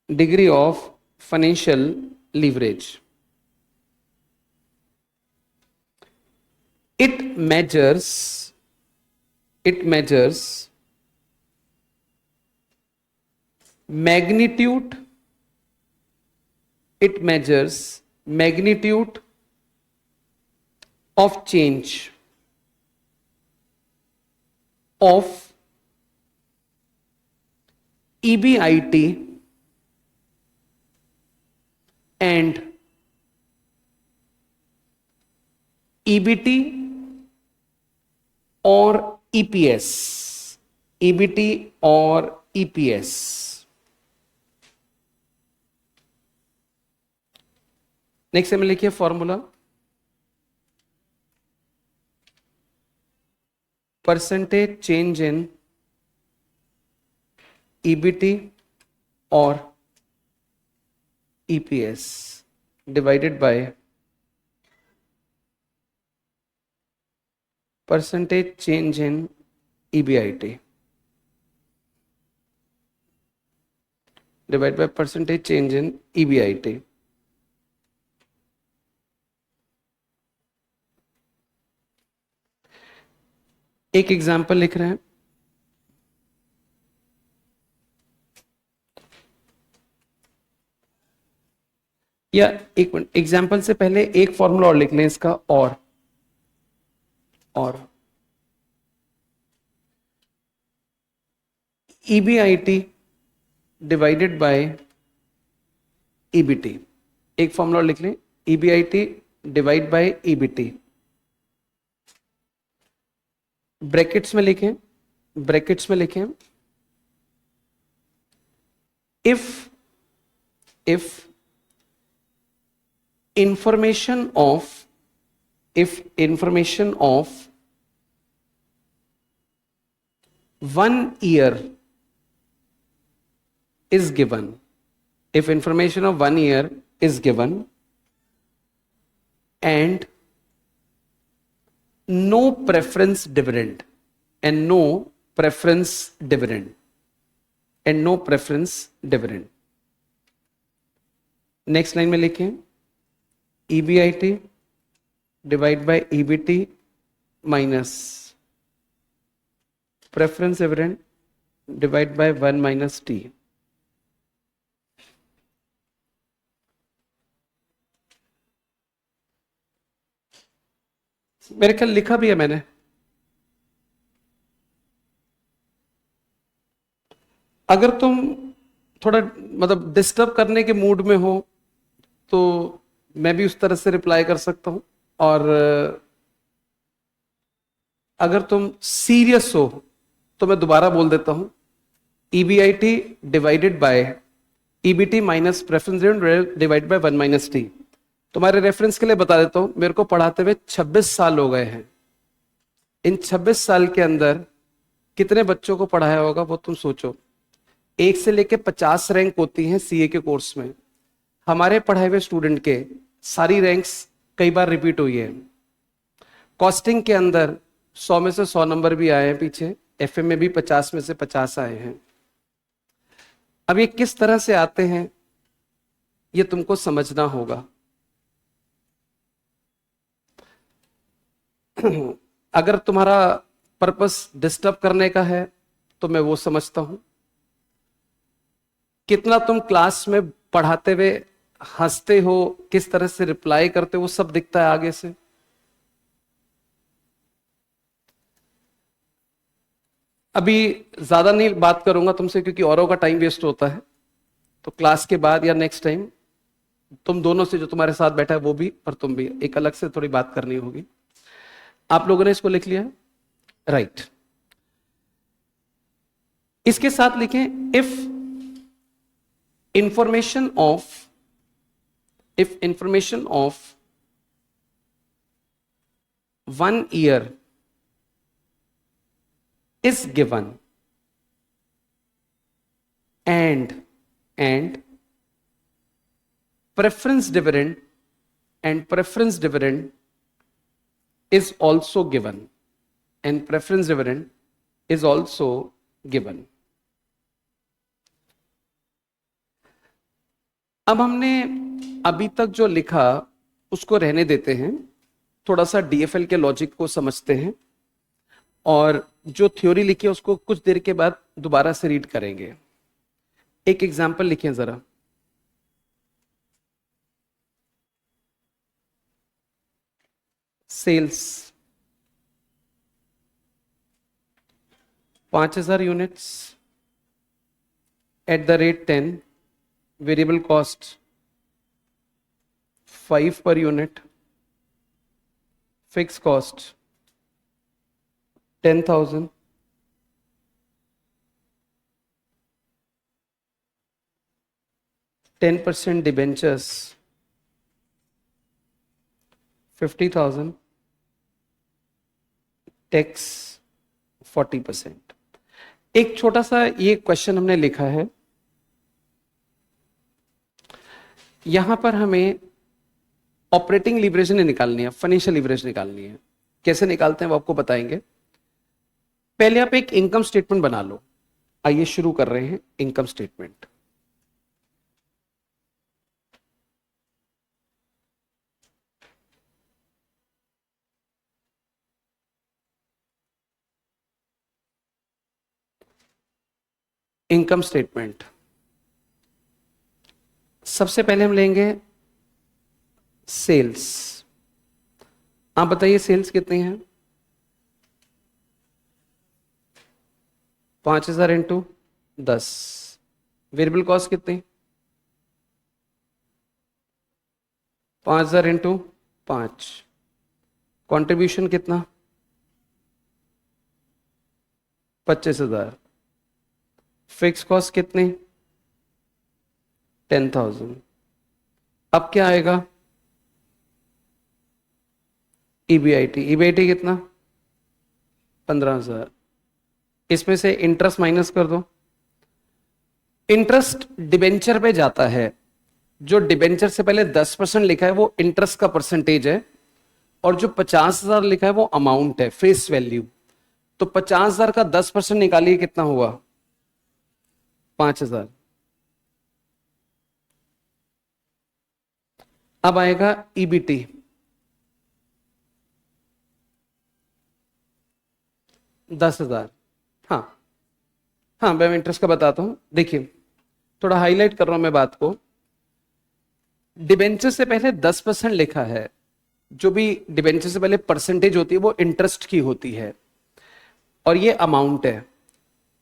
Degree of financial leverage. It measures magnitude of change of EBIT and EBT और EPS. EBT और EPS. Next में लिखिए formula percentage change in EBT और EPS divided by percentage change in EBIT divided by percentage change in EBIT. एक example लिख रहे हैं. या एक मिनट, एग्जाम्पल से पहले एक फॉर्मूला और लिख लें इसका, और EBIT डिवाइडेड बाय EBT। एक फॉर्मूला और लिख लें, EBIT divide by EBT। Brackets में लिखें, if information of 1 year is given, if information of 1 year is given and no preference dividend, next line में लिखें EBIT divide by EBT minus preference dividend divide by 1 minus T। मेरे ख्याल लिखा भी है मैंने। अगर तुम थोड़ा मतलब डिस्टर्ब करने के मूड में हो तो मैं भी उस तरह से रिप्लाई कर सकता हूं, और अगर तुम सीरियस हो तो मैं दोबारा बोल देता हूं, EBIT divided by EBT minus preference divide by 1 minus T। तुम्हारे रेफरेंस के लिए बता देता हूं, मेरे को पढ़ाते हुए 26 साल हो गए हैं। इन 26 साल के अंदर कितने बच्चों को पढ़ाया होगा वो तुम सोचो। 1 से लेके 50 रैंक होती हैं सीए के कोर्स में। हमारे पढ़ाए हुए स्टूडेंट के सारी रैंक्स कई बार रिपीट हुई है। कॉस्टिंग के अंदर 100 में से 100 नंबर भी आए हैं पीछे, FM में भी 50 में से 50 आए हैं। अब ये किस तरह से आते हैं ये तुमको समझना होगा। अगर तुम्हारा पर्पस डिस्टर्ब करने का है तो मैं वो समझता हूं। कितना तुम क्लास में पढ़ाते हुए हंसते हो, किस तरह से रिप्लाई करते हो, वो सब दिखता है आगे से। अभी ज्यादा नहीं बात करूंगा तुमसे क्योंकि औरों का टाइम वेस्ट होता है, तो क्लास के बाद या नेक्स्ट टाइम तुम दोनों से, जो तुम्हारे साथ बैठा है वो भी और तुम भी, एक अलग से थोड़ी बात करनी होगी। आप लोगों ने इसको लिख लिया? राइट। इसके साथ लिखें if information of 1 year is given and preference dividend is also given, अब हमने अभी तक जो लिखा उसको रहने देते हैं, थोड़ा सा DFL के लॉजिक को समझते हैं, और जो थ्योरी लिखी है उसको कुछ देर के बाद दोबारा से रीड करेंगे। एक एग्जांपल लिखें जरा। Sales 5000 units at the rate 10, variable cost 5 पर unit, fix cost 10,000, 10% debentures 50,000, tax 40%। एक छोटा सा ये क्वेश्चन हमने लिखा है, यहां पर हमें ऑपरेटिंग लीवरेज नहीं निकालनी है, फाइनेंशियल लीवरेज निकालनी है। कैसे निकालते हैं वो आपको बताएंगे। पहले आप एक इनकम स्टेटमेंट बना लो। आइए शुरू कर रहे हैं इनकम स्टेटमेंट। इनकम स्टेटमेंट सबसे पहले हम लेंगे सेल्स, आप बताइए सेल्स कितनी है? 5,000 इंटू 10। वेरिएबल कॉस्ट कितनी? 5,000 इंटू 5। कॉन्ट्रीब्यूशन कितना? 25,000। फिक्स कॉस्ट कितनी? 10,000। अब क्या आएगा? ईबीआईटी। ईबीआईटी कितना? 15,000। इसमें से इंटरेस्ट माइनस कर दो। इंटरेस्ट डिबेंचर पे जाता है, जो डिबेंचर से पहले 10% लिखा है वो इंटरेस्ट का परसेंटेज है, और जो 50,000 लिखा है वो अमाउंट है, फेस वैल्यू। तो 50,000 का 10% निकालिए, कितना हुआ? 5,000। अब आएगा ईबीटी। 10,000। हाँ हाँ, मैं इंटरेस्ट का बताता हूं, देखिए थोड़ा हाईलाइट कर रहा हूं मैं बात को। डिबेंचर से पहले 10% लिखा है, जो भी डिबेंचर से पहले परसेंटेज होती है वो इंटरेस्ट की होती है, और ये अमाउंट है।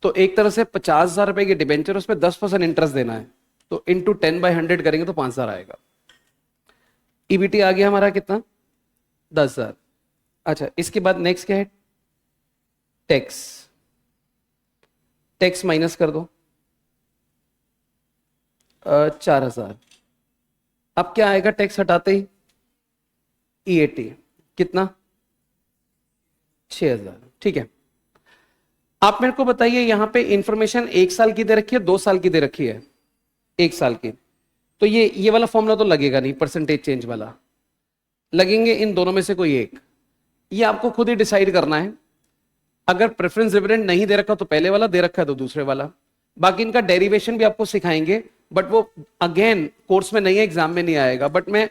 तो एक तरह से 50,000 रुपए की डिबेंचर, उस पर 10% इंटरेस्ट देना है, तो इंटू 10/100 करेंगे तो 5,000 आएगा। ईबीटी आ गया हमारा कितना? 10,000। अच्छा, इसके बाद नेक्स्ट क्या है? टैक्स। टैक्स माइनस कर दो, 4,000। अब क्या आएगा टैक्स हटाते ही? ईएटी कितना? 6,000। ठीक है, आप मेरे को बताइए, यहां पे इंफॉर्मेशन 1 साल की दे रखी है, 2 साल की दे रखी है? 1 साल की। तो ये वाला फॉर्मूला तो लगेगा नहीं, परसेंटेज चेंज वाला। लगेंगे इन दोनों में से कोई एक, ये आपको खुद ही डिसाइड करना है। अगर प्रेफरेंस डिविडेंड नहीं दे रखा तो पहले वाला, दे रखा है तो दूसरे वाला। बाकी इनका डेरिवेशन भी आपको सिखाएंगे, बट वो अगेन कोर्स में नहीं है, एग्जाम में नहीं आएगा, बट मैं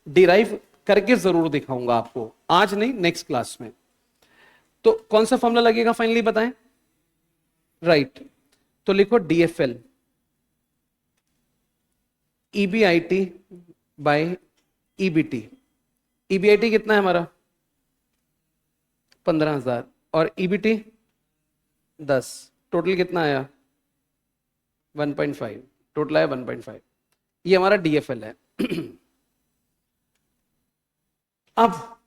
डिराइव करके जरूर दिखाऊंगा आपको, आज नहीं नेक्स्ट क्लास में। तो कौन सा फॉर्मूला लगेगा फाइनली बताएं? राइट, तो लिखो DFL EBIT by EBT. EBIT कितना है हमारा? 15,000, और ईबीटी 10। टोटल कितना आया? 1.5। टोटल आया 1.5। ये हमारा डीएफएल है। अब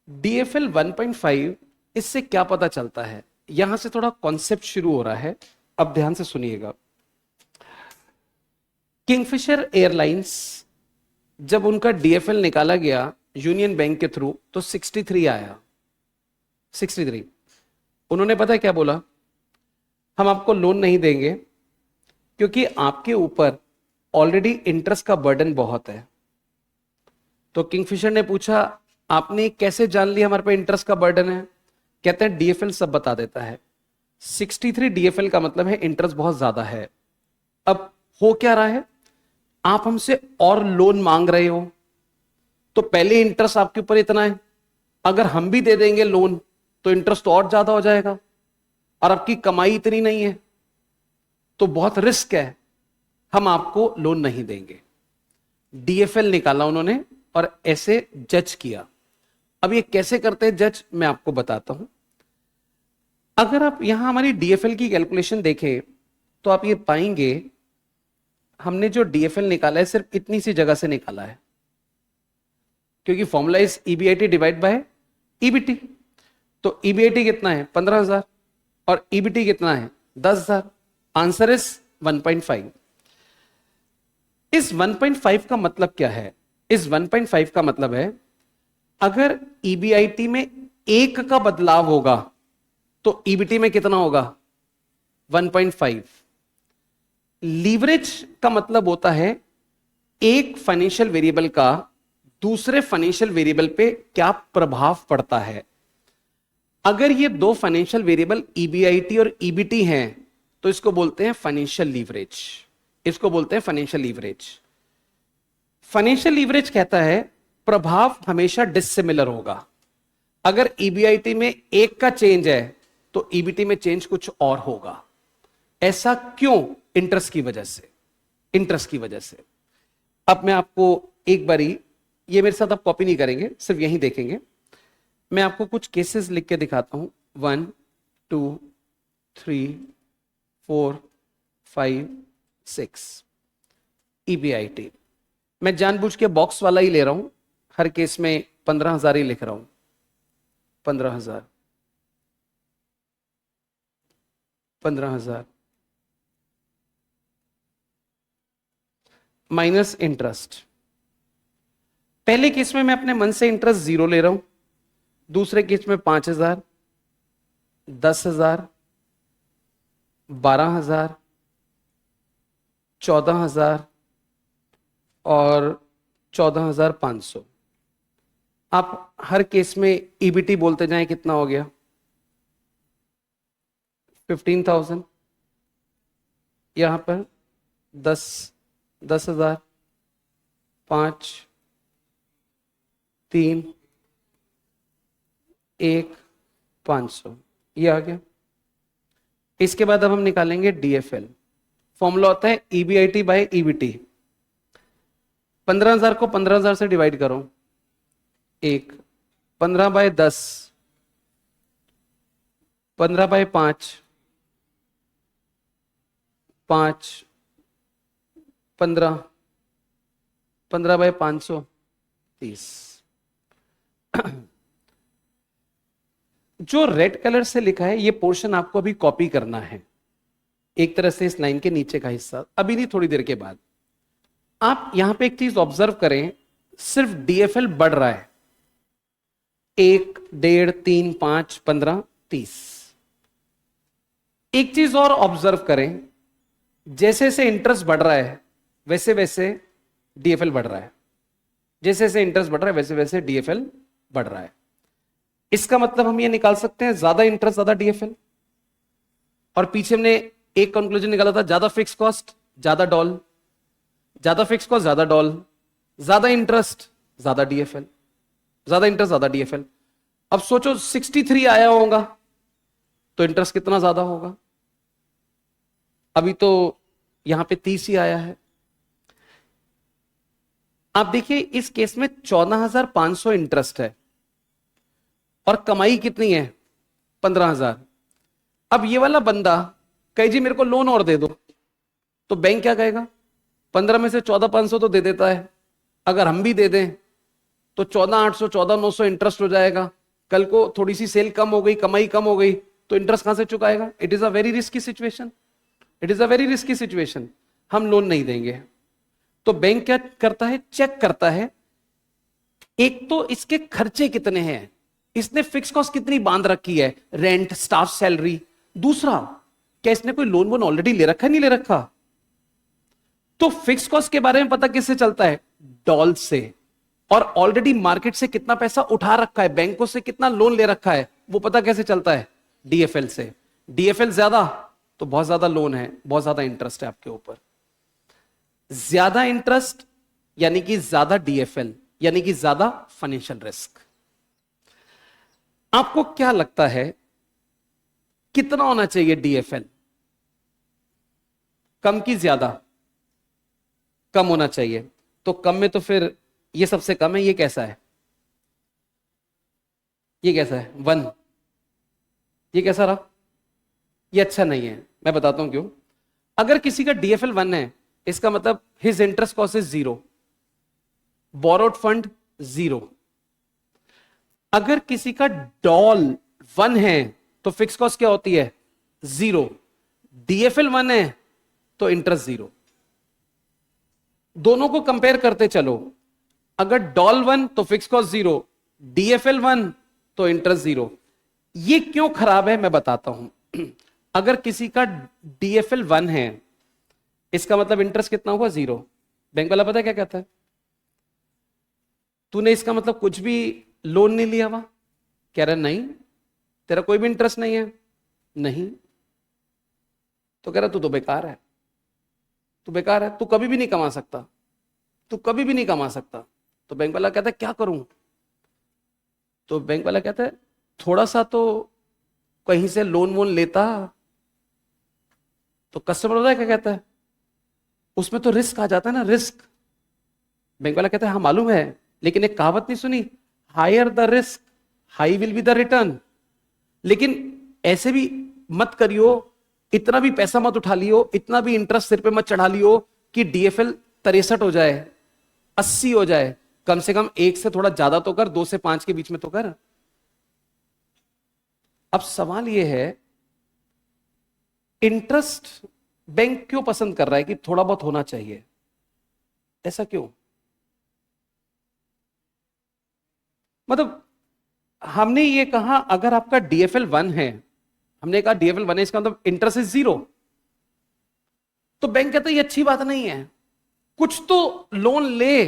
डीएफएल 1.5, इससे क्या पता चलता है? यहां से थोड़ा कॉन्सेप्ट शुरू हो रहा है, अब ध्यान से सुनिएगा। किंगफिशर एयरलाइंस, जब उनका डीएफएल निकाला गया यूनियन बैंक के थ्रू, तो 63 आया। 63। उन्होंने पता है क्या बोला? हम आपको लोन नहीं देंगे, क्योंकि आपके ऊपर ऑलरेडी इंटरेस्ट का बर्डन बहुत है। तो किंगफिशर ने पूछा, आपने कैसे जान लिया हमारे पे इंटरेस्ट का बर्डन है? कहते हैं डीएफएल सब बता देता है। 63 डीएफएल का मतलब है इंटरेस्ट बहुत ज्यादा है। अब हो क्या रहा है, आप हमसे और लोन मांग रहे हो, तो पहले इंटरेस्ट आपके ऊपर इतना है, अगर हम भी दे देंगे लोन तो इंटरेस्ट तो और ज्यादा हो जाएगा, और आपकी कमाई इतनी नहीं है, तो बहुत रिस्क है, हम आपको लोन नहीं देंगे। डीएफएल निकाला उन्होंने और ऐसे जज किया। अब ये कैसे करते हैं जज, मैं आपको बताता हूं। अगर आप यहां हमारी डीएफएल की कैलकुलेशन देखें तो आप ये पाएंगे, हमने जो डीएफएल निकाला है सिर्फ इतनी सी जगह से निकाला है, क्योंकि formula is EBIT divide by EBT. तो ईबीआईटी कितना है? 15,000, और ईबीटी कितना है? 10,000। Answer is 1.5। इस 1.5 का मतलब क्या है? इस 1.5 का मतलब है, अगर ईबीआईटी में 1 का बदलाव होगा तो ईबीटी में कितना होगा? 1.5। लीवरेज का मतलब होता है एक फाइनेंशियल वेरिएबल का दूसरे फाइनेंशियल वेरिएबल पे क्या प्रभाव पड़ता है। अगर ये दो फाइनेंशियल वेरिएबल ईबीआईटी और ईबीटी हैं, तो इसको बोलते हैं फाइनेंशियल लीवरेज। इसको बोलते हैं फाइनेंशियल लीवरेज। फाइनेंशियल लीवरेज कहता है प्रभाव हमेशा डिसिमिलर होगा। अगर ईबीआईटी में 1 का चेंज है तो ईबीटी में चेंज कुछ और होगा। ऐसा क्यों? इंटरेस्ट की वजह से। इंटरेस्ट की वजह से अब मैं आपको एक बारी, ये मेरे साथ आप कॉपी नहीं करेंगे, सिर्फ यहीं देखेंगे। मैं आपको कुछ केसेस लिख के दिखाता हूं। 1 2 3 4 5 6 EBIT। मैं जानबूझ के बॉक्स वाला ही ले रहा हूं, हर केस में 15,000 ही लिख रहा हूं। 15,000 15,000 माइनस इंटरेस्ट। पहले केस में मैं अपने मन से इंटरेस्ट 0 ले रहा हूं, दूसरे केस में 5,000, 10,000, 12,000, 14,000 और 14,500। आप हर केस में ईबीटी बोलते जाएं, कितना हो गया? 15,000। यहां पर 10,000, 5, 3, 1, 500, ये आ गया। इसके बाद अब हम निकालेंगे डीएफएल। फॉर्मूला होता है ईबीआईटी बाय ईबीटी। 15,000 को 15,000 से डिवाइड करो, 1, 15/10, 15/5, 5, 15, 15/500, 30। जो रेड कलर से लिखा है ये पोर्शन आपको अभी कॉपी करना है, एक तरह से इस लाइन के नीचे का हिस्सा, अभी नहीं, थोड़ी देर के बाद। आप यहां पे एक चीज ऑब्जर्व करें, सिर्फ डीएफएल बढ़ रहा है, 1, 1.5, 3, 5, 15, 30। एक चीज और ऑब्जर्व करें, जैसे जैसे इंटरेस्ट बढ़ रहा है वैसे वैसे डीएफएल बढ़ रहा है, जैसे जैसे इंटरेस्ट बढ़ रहा है वैसे वैसे डीएफएल बढ़ रहा है। इसका मतलब हम ये निकाल सकते हैं, ज्यादा इंटरेस्ट ज्यादा डीएफएल, और पीछे हमने एक कंक्लूजन निकाला था, ज्यादा फिक्स कॉस्ट ज्यादा डॉल, ज्यादा फिक्स कॉस्ट ज्यादा डॉल, ज्यादा इंटरेस्ट ज्यादा डीएफएल, ज्यादा इंटरेस्ट ज्यादा डीएफएल। अब सोचो 63 आया होगा तो इंटरेस्ट कितना ज्यादा होगा? अभी तो यहां पे 30 ही आया है। आप देखिए इस केस में 14,500 इंटरेस्ट है और कमाई कितनी है? 15,000। अब ये वाला बंदा कहे जी मेरे को लोन और दे दो, तो बैंक क्या कहेगा? 15 में से 14,500 तो दे देता है, अगर हम भी दे दें तो 14,800, 14,900 इंटरेस्ट हो जाएगा। कल को थोड़ी सी सेल कम हो गई, कमाई कम हो गई, तो इंटरेस्ट कहां से चुकाएगा? It is a very risky situation, it is a very risky situation. हम लोन नहीं देंगे। तो बैंक क्या करता है? चेक करता है, एक तो इसके खर्चे कितने हैं, इसने फिक्स कॉस्ट कितनी बांध रखी है, रेंट, स्टाफ सैलरी। दूसरा, क्या इसने कोई लोन वोन ऑलरेडी ले रखा है, नहीं ले रखा? तो फिक्स कॉस्ट के बारे में पता किससे चलता है? डॉल से। और ऑलरेडी मार्केट से कितना पैसा उठा रखा है, बैंकों से कितना लोन ले रखा है, वो पता कैसे चलता है? डीएफएल से। डीएफएल ज्यादा तो बहुत ज्यादा लोन है, बहुत ज्यादा इंटरेस्ट है आपके ऊपर। ज्यादा इंटरेस्ट यानी कि ज्यादा डीएफएल, यानी कि ज्यादा फाइनेंशियल रिस्क। आपको क्या लगता है कितना होना चाहिए डीएफएल? कम की ज्यादा? कम होना चाहिए। तो कम में तो फिर ये सबसे कम है, ये कैसा है? ये कैसा है? 1। ये कैसा रहा? ये अच्छा नहीं है, मैं बताता हूं क्यों। अगर किसी का डीएफएल 1 है, इसका मतलब his interest cost is 0, borrowed fund 0। अगर किसी का डॉल 1 है तो फिक्स कॉस्ट क्या होती है? 0। डीएफएल 1 है तो इंटरेस्ट 0। दोनों को कंपेयर करते चलो, अगर डॉल 1 तो फिक्स कॉस्ट 0, डीएफएल 1 तो इंटरेस्ट 0। ये क्यों खराब है मैं बताता हूं। अगर किसी का डीएफएल 1 है, इसका मतलब इंटरेस्ट कितना होगा? 0। बैंक वाला पता है क्या कहता है? तूने इसका मतलब कुछ भी लोन नहीं लिया हुआ? कह रहा नहीं, तेरा कोई भी इंटरेस्ट नहीं है? नहीं। तो कह रहा तू तो बेकार है, तू बेकार है, तू कभी भी नहीं कमा सकता, तू कभी भी नहीं कमा सकता। तो बैंक वाला कहता है क्या करूं? तो बैंक वाला कहता है थोड़ा सा तो कहीं से लोन वोन लेता। तो कस्टमर होता है क्या कहता है? उसमें तो रिस्क आ जाता है ना, रिस्क। बैंक वाला कहता है हाँ मालूम है, लेकिन एक कहावत नहीं सुनी, higher the risk high will be the return. लेकिन ऐसे भी मत करियो, इतना भी पैसा मत उठा लियो, इतना भी इंटरेस्ट सिर पे मत चढ़ा लियो कि डीएफएल 63 हो जाए, 80 हो जाए। कम से कम 1 से थोड़ा ज्यादा तो कर, 2 से 5 के बीच में तो कर। अब सवाल यह है, इंटरेस्ट बैंक क्यों पसंद कर रहा है कि थोड़ा बहुत होना चाहिए? ऐसा क्यों? मतलब हमने ये कहा अगर आपका डीएफएल 1 है, हमने कहा डीएफएल 1 है, इसका मतलब इंटरेस्ट इज 0, तो बैंक कहता है ये अच्छी बात नहीं है, कुछ तो लोन ले,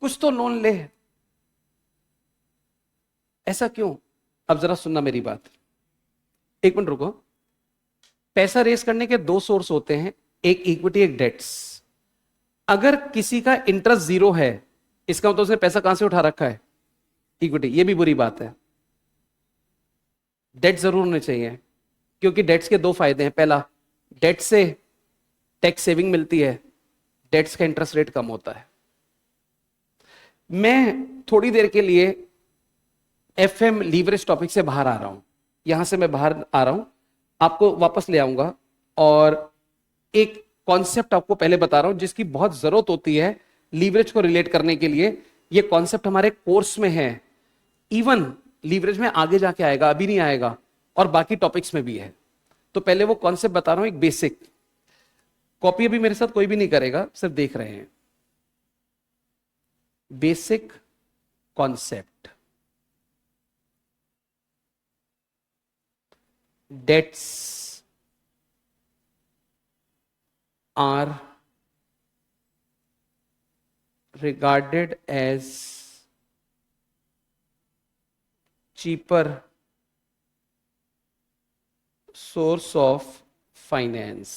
कुछ तो लोन ले। ऐसा क्यों? अब जरा सुनना मेरी बात, एक मिनट रुको। पैसा रेस करने के 2 सोर्स होते हैं, एक इक्विटी एक डेट्स। अगर किसी का इंटरेस्ट 0 है, इसका मतलब उसने पैसा कहां से उठा रखा है? इक्विटी। ये भी बुरी बात है, डेट जरूर होने चाहिए, क्योंकि डेट्स के 2 फायदे हैं। पहला, डेट से टैक्स सेविंग मिलती है, डेट्स का इंटरेस्ट रेट कम होता है। मैं थोड़ी देर के लिए एफएम लीवरेज टॉपिक से बाहर आ रहा हूं, यहां से मैं बाहर आ रहा हूं, आपको वापस ले आऊंगा और एक कॉन्सेप्ट आपको पहले बता रहा हूं जिसकी बहुत जरूरत होती है लीवरेज को रिलेट करने के लिए। ये कॉन्सेप्ट हमारे कोर्स में है, इवन लीवरेज में आगे जाके आएगा, अभी नहीं आएगा, और बाकी टॉपिक्स में भी है। तो पहले वो कॉन्सेप्ट बता रहा हूं, एक बेसिक। कॉपी अभी मेरे साथ कोई भी नहीं करेगा, सिर्फ देख रहे हैं। Basic concept, debts are regarded as cheaper source of finance।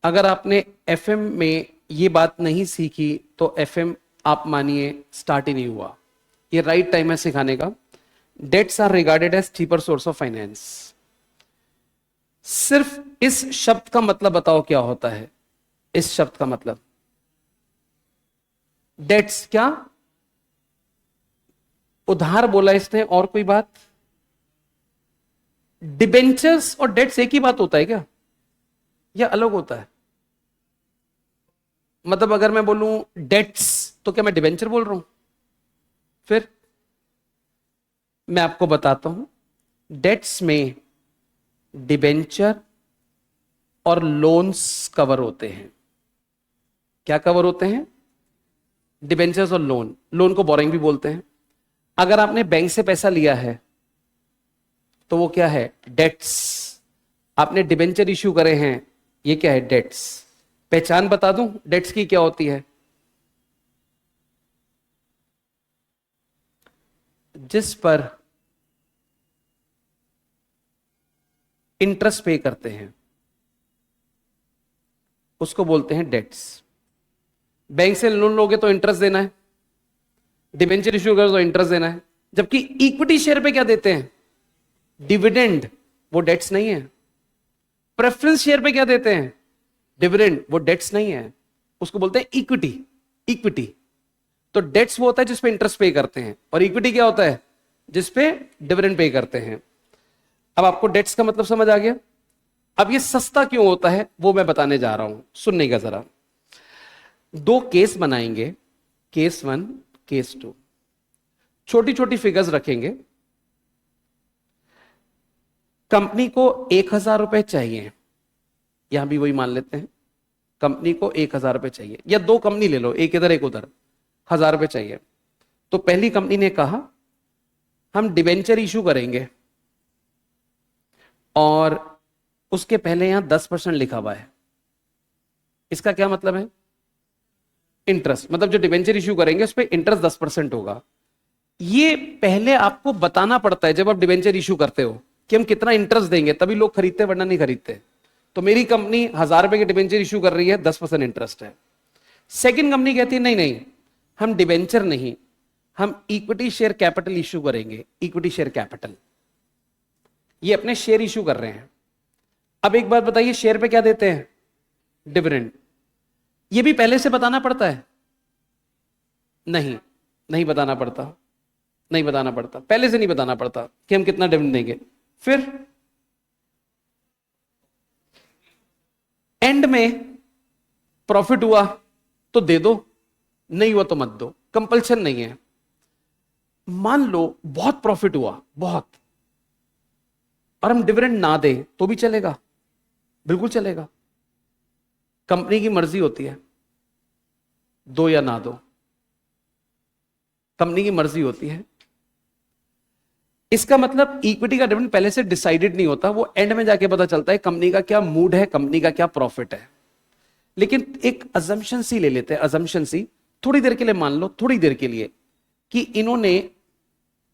अगर आपने एफएम में ये बात नहीं सीखी तो एफएम आप मानिए स्टार्ट ही नहीं हुआ। ये राइट टाइम है सिखाने का। Debts are regarded as cheaper source of finance. सिर्फ इस शब्द का मतलब बताओ क्या होता है? इस शब्द का मतलब, डेट्स क्या उधार बोला इसने, और कोई बात? डिबेंचर्स और डेट्स एक ही बात होता है क्या, या अलग होता है? मतलब अगर मैं बोलूं डेट्स तो क्या मैं डिबेंचर बोल रहा हूं? फिर मैं आपको बताता हूं, डेट्स में डिबेंचर और लोन्स कवर होते हैं। क्या कवर होते हैं? डिबेंचर्स और लोन। लोन को बोरिंग भी बोलते हैं। अगर आपने बैंक से पैसा लिया है तो वो क्या है? डेट्स। आपने डिबेंचर इश्यू करे हैं, ये क्या है? डेट्स। पहचान बता दूं डेट्स की क्या होती है? जिस पर इंटरेस्ट पे करते हैं उसको बोलते हैं डेट्स। बैंक से लोन लोगे तो इंटरेस्ट देना है, डिबेंचर इश्यू करो तो इंटरेस्ट देना है। जबकि इक्विटी शेयर पे क्या देते हैं? डिविडेंड। वो डेट्स नहीं है। प्रेफरेंस शेयर पे क्या देते हैं? डिविडेंड। वो डेट्स नहीं है, उसको बोलते हैं इक्विटी। इक्विटी। तो डेट्स वो होता है जिसपे इंटरेस्ट पे करते हैं, और इक्विटी क्या होता है? जिसपे डिविडेंड पे करते हैं। अब आपको डेट्स का मतलब समझ आ गया। अब ये सस्ता क्यों होता है वो मैं बताने जा रहा हूं, सुनने का जरा। 2 केस बनाएंगे, केस 1 केस 2। छोटी छोटी फिगर्स रखेंगे। कंपनी को 1000 रुपए चाहिए, यहां भी वही मान लेते हैं, कंपनी को 1000 रुपए चाहिए, या 2 कंपनी ले लो, एक इधर एक उधर, 1000 रुपए चाहिए। तो पहली कंपनी ने कहा हम डिबेंचर इशू करेंगे, और उसके पहले यहां 10% लिखा हुआ है। इसका क्या मतलब है? इंटरेस्ट। मतलब जो डिबेंचर इशू करेंगे उस पर इंटरेस्ट 10% होगा। ये पहले आपको बताना पड़ता है जब आप डिबेंचर इशू करते हो कि हम कितना इंटरेस्ट देंगे, तभी लोग खरीदते, वरना नहीं खरीदते। तो मेरी कंपनी 1000 रुपए के डिबेंचर इशू कर रही है, 10% इंटरेस्ट है। सेकंड कंपनी कहती है नहीं नहीं, हम डिबेंचर नहीं, हम इक्विटी शेयर कैपिटल इशू करेंगे। इक्विटी शेयर कैपिटल, ये अपने शेयर इशू कर रहे हैं। अब एक बात बताइए, शेयर पे क्या देते हैं? डिविडेंड। ये भी पहले से बताना पड़ता है? नहीं, नहीं बताना पड़ता, नहीं बताना पड़ता, पहले से नहीं बताना पड़ता कि हम कितना डिविडेंड देंगे। फिर एंड में प्रॉफिट हुआ तो दे दो, नहीं हुआ तो मत दो, कंपल्शन नहीं है। मान लो बहुत प्रॉफिट हुआ, बहुत, और हम डिविडेंड ना दे तो भी चलेगा, बिल्कुल चलेगा। कंपनी की मर्जी होती है, दो या ना दो, कंपनी की मर्जी होती है। इसका मतलब इक्विटी का डिविडेंड पहले से डिसाइडेड नहीं होता, वो एंड में जाके पता चलता है कंपनी का क्या मूड है, कंपनी का क्या प्रॉफिट है। लेकिन एक अजम्पशन सी ले लेते हैं, अजम्पशन सी, थोड़ी देर के लिए मान लो, थोड़ी देर के लिए, कि इन्होंने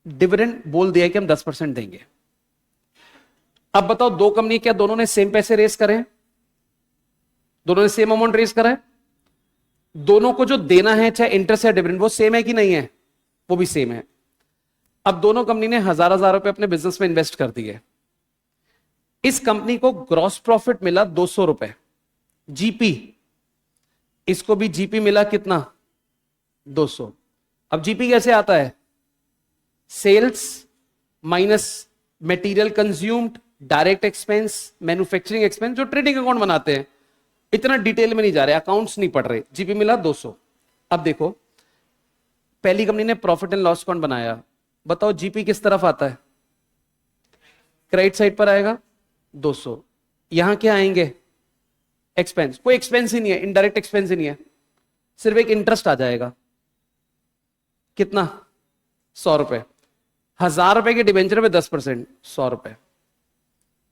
डिविडेंड बोल दिया कि हम 10% देंगे। अब बताओ, दो कंपनी क्या दोनों ने सेम पैसे रेस करें? दोनों ने सेम अमाउंट रेस करा है? दोनों को जो देना है, चाहे इंटरेस्ट या डिविडेंड, वो सेम है कि नहीं है? वो भी सेम है। अब दोनों कंपनी ने हजार हजार रुपए अपने बिजनेस में इन्वेस्ट कर दिए। इस कंपनी को ग्रॉस प्रॉफिट मिला 200 रुपए, जीपी, इसको भी जीपी मिला कितना? 200। अब जीपी कैसे आता है? Sales minus material consumed, direct expense, manufacturing expense, जो ट्रेडिंग अकाउंट बनाते हैं। इतना डिटेल में नहीं जा रहे, अकाउंट्स नहीं पढ़ रहे। जीपी मिला 200। अब देखो, पहली कंपनी ने प्रॉफिट एंड लॉस अकाउंट बनाया, बताओ जीपी किस तरफ आता है? क्रेडिट साइड पर आएगा 200। यहां क्या आएंगे? एक्सपेंस। कोई एक्सपेंस ही नहीं है, इनडायरेक्ट एक्सपेंस ही नहीं है, सिर्फ एक इंटरेस्ट आ जाएगा। कितना? 100 रुपए। 1000 रुपए के डिबेंचर पे 10%, 100 रुपए।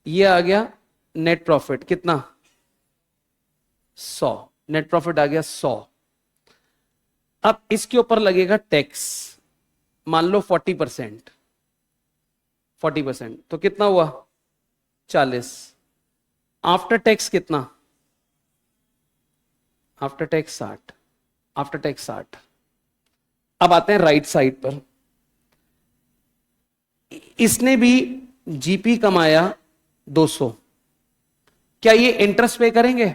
ये आ गया नेट प्रॉफिट, कितना? 100। नेट प्रॉफिट आ गया 100। अब इसके ऊपर लगेगा टैक्स, मान लो 40%, 40%, तो कितना हुआ? 40। आफ्टर टैक्स कितना? After tax 60। After tax 60। अब आते हैं राइट साइड पर। इसने भी जीपी कमाया 200। क्या ये इंटरेस्ट पे करेंगे?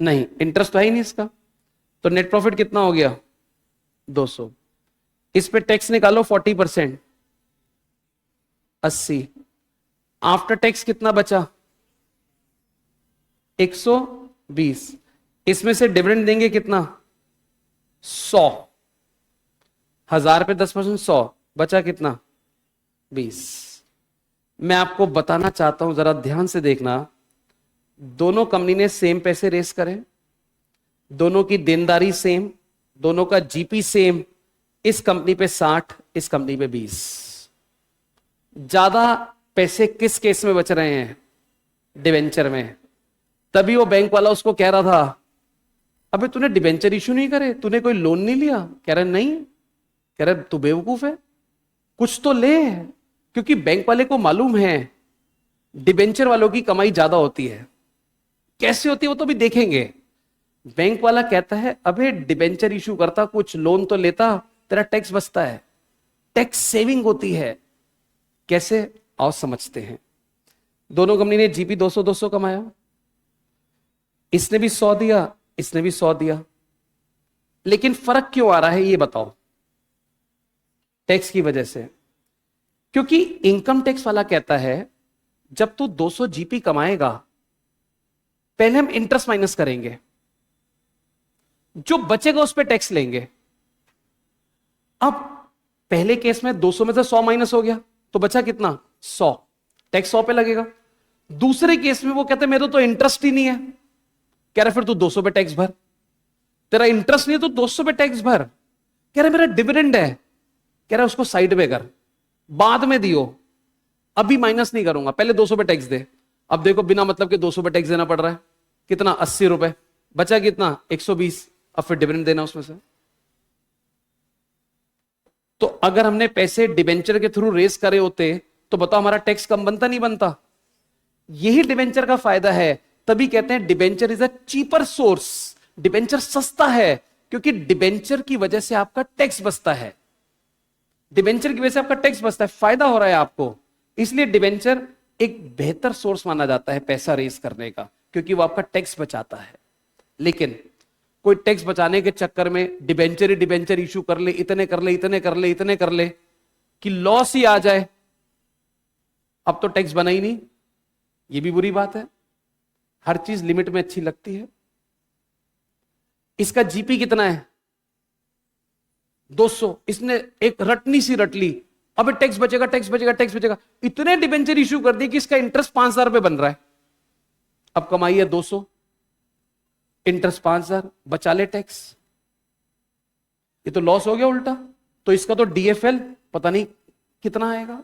नहीं, इंटरेस्ट तो है ही नहीं इसका। तो नेट प्रॉफिट कितना हो गया? 200। इस पे टैक्स निकालो 40%, 80। आफ्टर टैक्स कितना बचा? 120। इसमें से डिविडेंड देंगे कितना? 100। 1000 पे 10%, 100, बचा कितना? 20। मैं आपको बताना चाहता हूं, जरा ध्यान से देखना, दोनों कंपनी ने सेम पैसे रेस करे, दोनों की देनदारी सेम, दोनों का जीपी सेम। इस कंपनी पे 60, इस कंपनी पे 20। ज्यादा पैसे किस केस में बच रहे हैं? डिवेंचर में। तभी वो बैंक वाला उसको कह रहा था, अबे तूने डिवेंचर इशू नहीं करे, तूने कोई लोन नहीं लिया? कह रहा नहीं। कह रहा तू बेवकूफ है, कुछ तो ले, क्योंकि बैंक वाले को मालूम है डिवेंचर वालों की कमाई ज्यादा होती है। कैसे होती है वो तो भी देखेंगे। बैंक वाला कहता है, अबे डिवेंचर इशू करता, कुछ लोन तो लेता, तेरा टैक्स बचता है, टैक्स सेविंग होती है। कैसे? आओ समझते हैं। दोनों कंपनी ने जीपी 200 200 कमाया, इसने भी 100 दिया, इसने भी 100 दिया, लेकिन फर्क क्यों आ रहा है ये बताओ? टैक्स की वजह से। क्योंकि इनकम टैक्स वाला कहता है जब तू 200 जीपी कमाएगा, पहले हम इंटरेस्ट माइनस करेंगे, जो बचेगा उस पर टैक्स लेंगे। अब पहले केस में 200 में से 100 माइनस हो गया, तो बचा कितना? 100, टैक्स 100 पे लगेगा। दूसरे केस में वो कहते मेरे तो इंटरेस्ट ही नहीं है, कह रहे फिर तू 200 पे टैक्स भर। तेरा इंटरेस्ट नहीं है तो 200 पे टैक्स भर। कह रहे मेरा डिविडेंड है, कह रहा उसको साइड में कर, बाद में दियो, अभी माइनस नहीं करूंगा, पहले 200 पे टैक्स दे। अब देखो बिना मतलब के 200 पे टैक्स देना पड़ रहा है, कितना? 80 रुपए। बचा कितना? 120। अब फिर डिविडेंड देना उसमें से। तो अगर हमने पैसे डिबेंचर के थ्रू रेस करे होते तो बताओ हमारा टैक्स कम बनता नहीं बनता? यही डिबेंचर का फायदा है। तभी कहते हैं debenture is a cheaper source. Debenture सस्ता है क्योंकि डिबेंचर की वजह से आपका टैक्स बचता है। डिबेंचर की वजह से आपका टैक्स बचता है, फायदा हो रहा है आपको। इसलिए डिबेंचर एक बेहतर सोर्स माना जाता है पैसा रेस करने का, क्योंकि वो आपका टैक्स बचाता है। लेकिन कोई टैक्स बचाने के चक्कर में डिबेंचर ही डिबेंचर इशू कर ले, इतने कर ले, इतने कर ले, इतने कर ले कि लॉस ही आ जाए, अब तो टैक्स बना ही नहीं। ये भी बुरी बात है। हर चीज लिमिट में अच्छी लगती है। इसका जीपी कितना है? 200। इसने एक रटनी सी रट ली, अब टैक्स बचेगा, टैक्स बचेगा, टैक्स बचेगा, इतने डिबेंचर इशू कर दिए कि इसका इंटरेस्ट 5,000 रुपए बन रहा है। अब कमाई है 200, इंटरेस्ट 5,000, बचा ले टैक्स, ये तो लॉस हो गया उल्टा। तो इसका तो डीएफएल पता नहीं कितना आएगा।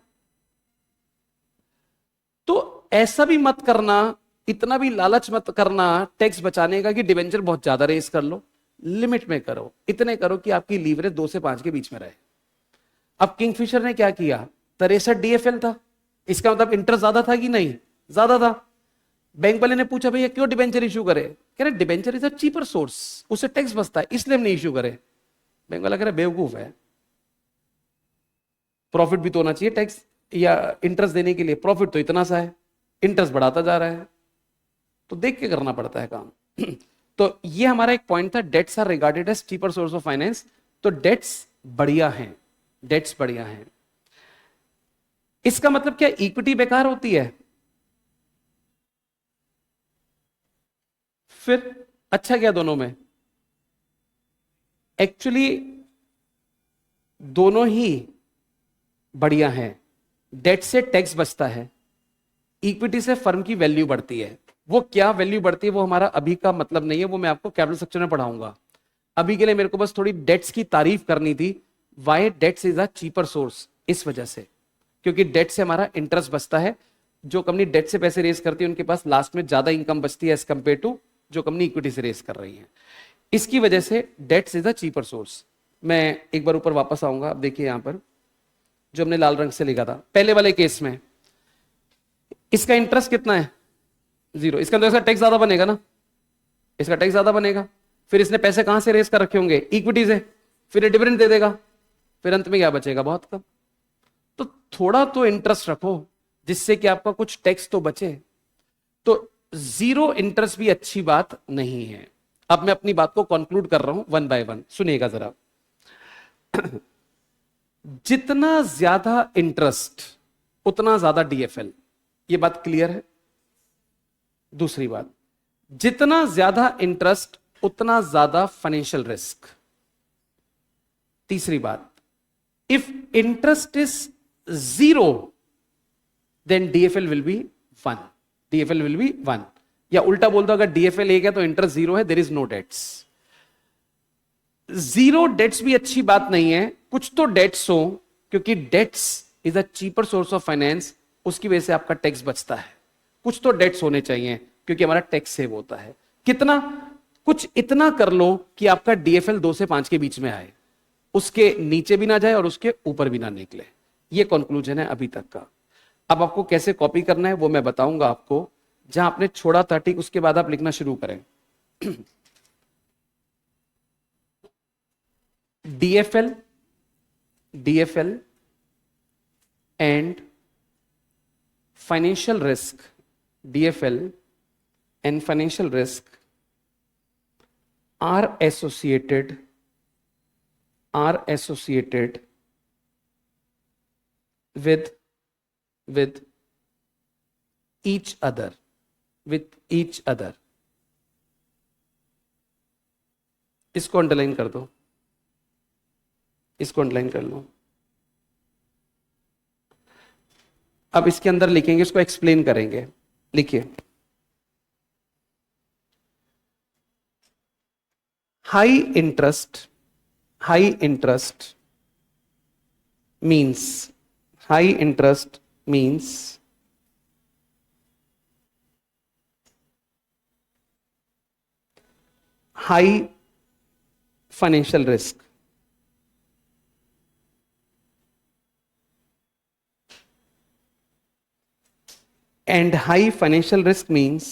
तो ऐसा भी मत करना, इतना भी लालच मत करना टैक्स बचाने का कि डिबेंचर बहुत ज्यादा रेस कर लो। लिमिट में करो, इतने करो कि आपकी लीवरेज 2 से 5 के बीच में रहे। अब किंगफिशर ने क्या किया? 63 डीएफएल था, इसका मतलब इंटरेस्ट ज्यादा था कि नहीं? ज्यादा था। बैंक वाले ने पूछा भैया क्यों डिबेंचर इशू करे? कह रहे debenture is a cheaper source, उससे टैक्स बचता है इसलिए हम नहीं इशू करे। बैंक वाला कह रहा बेवकूफ है, प्रॉफिट भी तो होना चाहिए टैक्स या इंटरेस्ट देने के लिए, प्रॉफिट तो इतना सा है, इंटरेस्ट बढ़ाता जा रहा है। तो देख के करना पड़ता है काम। तो ये हमारा एक पॉइंट था, debts are regarded as cheaper source of finance. तो डेट्स बढ़िया हैं, डेट्स बढ़िया हैं। इसका मतलब क्या इक्विटी बेकार होती है? फिर अच्छा क्या दोनों में? एक्चुअली दोनों ही बढ़िया हैं। डेट से टैक्स बचता है, इक्विटी से फर्म की वैल्यू बढ़ती है। वो क्या वैल्यू बढ़ती है वो हमारा अभी का मतलब नहीं है, वो मैं आपको कैपिटल स्ट्रक्चर में पढ़ाऊंगा। अभी के लिए मेरे को बस थोड़ी डेट्स की तारीफ करनी थी। Why debts is a cheaper source, इस वजह से, क्योंकि डेट से हमारा इंटरेस्ट बचता है। जो कंपनी डेट से पैसे रेस करती है उनके पास लास्ट में ज्यादा इनकम बचती है एज कंपेयर टू जो कंपनी इक्विटी से रेस कर रही है। इसकी वजह से debts is a cheaper source. मैं एक बार ऊपर वापस आऊंगा। अब देखिए यहां पर जो हमने लाल रंग से लिखा था पहले वाले केस में, इसका इंटरेस्ट कितना है? 0। इसका तो इसका टैक्स ज्यादा बनेगा ना, इसका टैक्स ज्यादा बनेगा। फिर इसने पैसे कहां से रेस कर रखे होंगे? इक्विटी से। फिर डिविडेंड दे देगा, फिर अंत में क्या बचेगा? बहुत कम। तो थोड़ा तो इंटरेस्ट रखो जिससे कि आपका कुछ टैक्स तो बचे। तो 0 इंटरेस्ट भी अच्छी बात नहीं है। अब मैं अपनी बात को कंक्लूड कर रहा हूं वन बाय वन, सुनिएगा जरा। जितना ज्यादा इंटरेस्ट उतना ज्यादा डीएफएल, ये बात क्लियर है? दूसरी बात, जितना ज्यादा इंटरेस्ट उतना ज्यादा फाइनेंशियल रिस्क। तीसरी बात, if interest is 0 then DFL will be 1, DFL will be 1। या उल्टा बोल दो, अगर डीएफएल 1 है तो इंटरेस्ट 0 है, there is no debts. 0 debts भी अच्छी बात नहीं है, कुछ तो डेट्स हो, क्योंकि debts is a cheaper source of finance, उसकी वजह से आपका टैक्स बचता है। कुछ तो डेट्स होने चाहिए क्योंकि हमारा टैक्स सेव होता है। कितना? कुछ इतना कर लो कि आपका डीएफएल 2 से 5 के बीच में आए, उसके नीचे भी ना जाए और उसके ऊपर भी ना निकले। ये कंक्लूजन है अभी तक का। अब आपको कैसे कॉपी करना है वो मैं बताऊंगा आपको। जहां आपने छोड़ा था ठीक उसके बाद आप लिखना शुरू करें। DFL, DFL and financial risk, DFL and financial risk are associated with each other। इसको अंडरलाइन कर दो, इसको अंडरलाइन कर लो। अब इसके अंदर लिखेंगे, इसको एक्सप्लेन करेंगे। लिखिए, high interest means high financial risk. And high financial risk means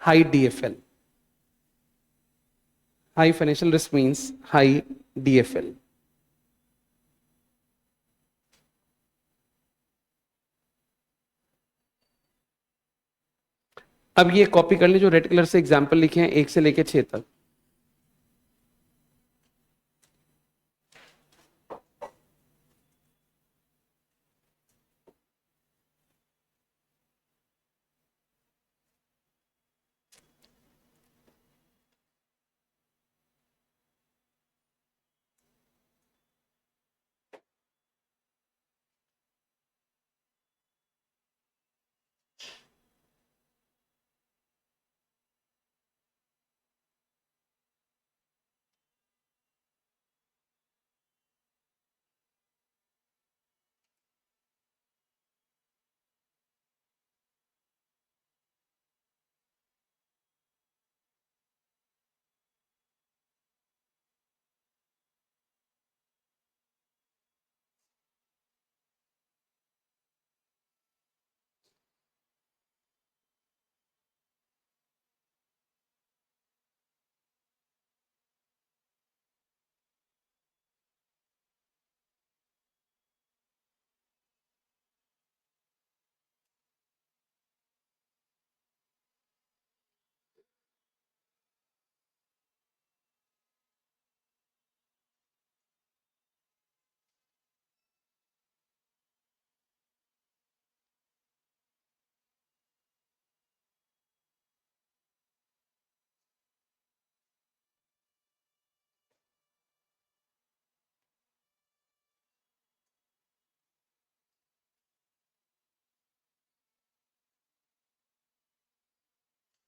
high DFL. High financial risk means high DFL. अब ये कॉपी कर ली जो रेड कलर से एग्जाम्पल लिखे हैं 1 से लेके 6 तक।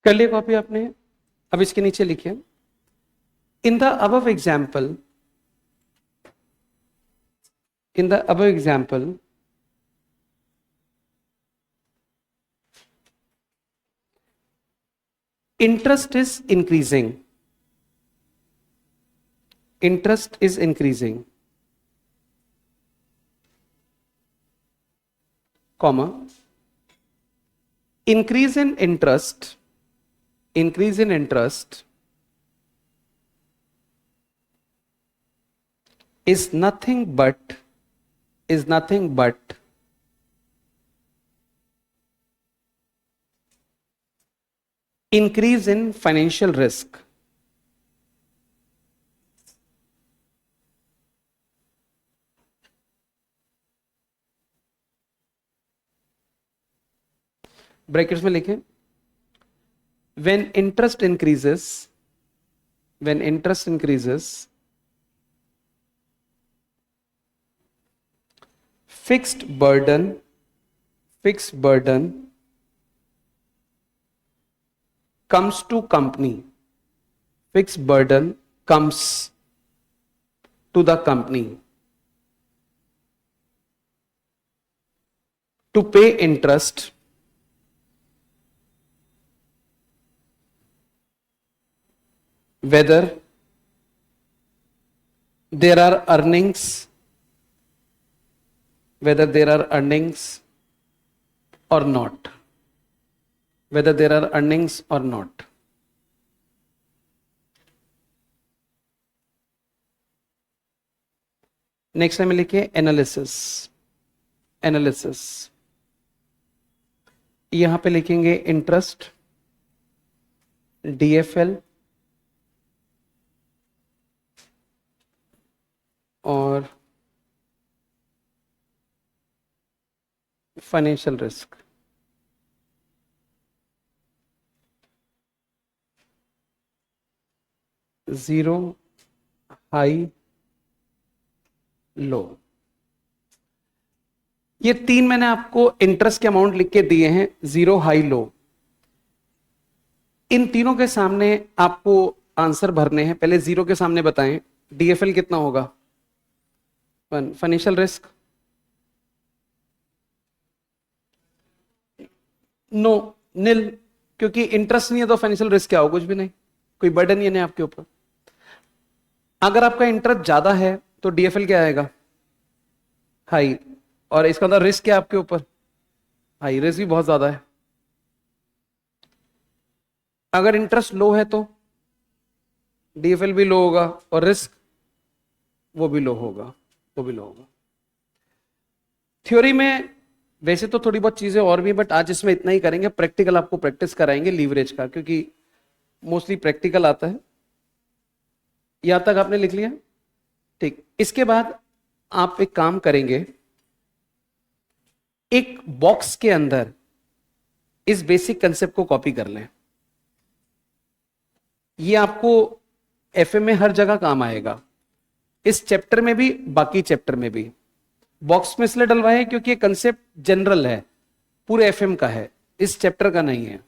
कर लिया कॉपी आपने? अब इसके नीचे लिखिए, in the above example, in the above example, interest is increasing, interest is increasing, comma, increase in interest, increase in interest is nothing but, is nothing but increase in financial risk, brackets में लिखें, when interest increases, when interest increases, fixed burden, fixed burden comes to company, fixed burden comes to the company to pay interest whether there are earnings, whether there are earnings or not, whether there are earnings or not. Next time लिखिए analysis, analysis, यहां पे लिखेंगे interest, DFL और financial risk. Zero, high, लो, ये 3 मैंने आपको interest के amount लिख के दिए हैं, जीरो, हाई, लो। इन तीनों के सामने आपको आंसर भरने हैं। पहले जीरो के सामने बताएं, डीएफएल कितना होगा? 1। Financial risk? नो, नील, क्योंकि इंटरेस्ट नहीं है तो फाइनेंशियल रिस्क क्या हो? कुछ भी नहीं, कोई बर्डन नहीं है आपके ऊपर। अगर आपका इंटरेस्ट ज्यादा है तो डीएफएल क्या आएगा? हाई। और इसका मतलब रिस्क क्या है आपके ऊपर? हाई, रिस्क भी बहुत ज्यादा है। अगर इंटरेस्ट लो है तो डीएफएल भी लो होगा और रिस्क वो भी लो होगा, वो भी लो होगा। थ्योरी में वैसे तो थोड़ी बहुत चीजें और भी, बट आज इसमें इतना ही करेंगे। प्रैक्टिकल आपको प्रैक्टिस कराएंगे लीवरेज का, क्योंकि मोस्टली प्रैक्टिकल आता है। यहां तक आपने लिख लिया? ठीक। इसके बाद आप एक काम करेंगे, एक बॉक्स के अंदर इस बेसिक कंसेप्ट को कॉपी कर लें। ये आपको एफए में हर जगह काम आएगा, इस चैप्टर में भी, बाकी चैप्टर में भी। बॉक्स में इसलिए डलवाए हैं क्योंकि ये कंसेप्ट जनरल है, पूरे एफएम का है, इस चैप्टर का नहीं है।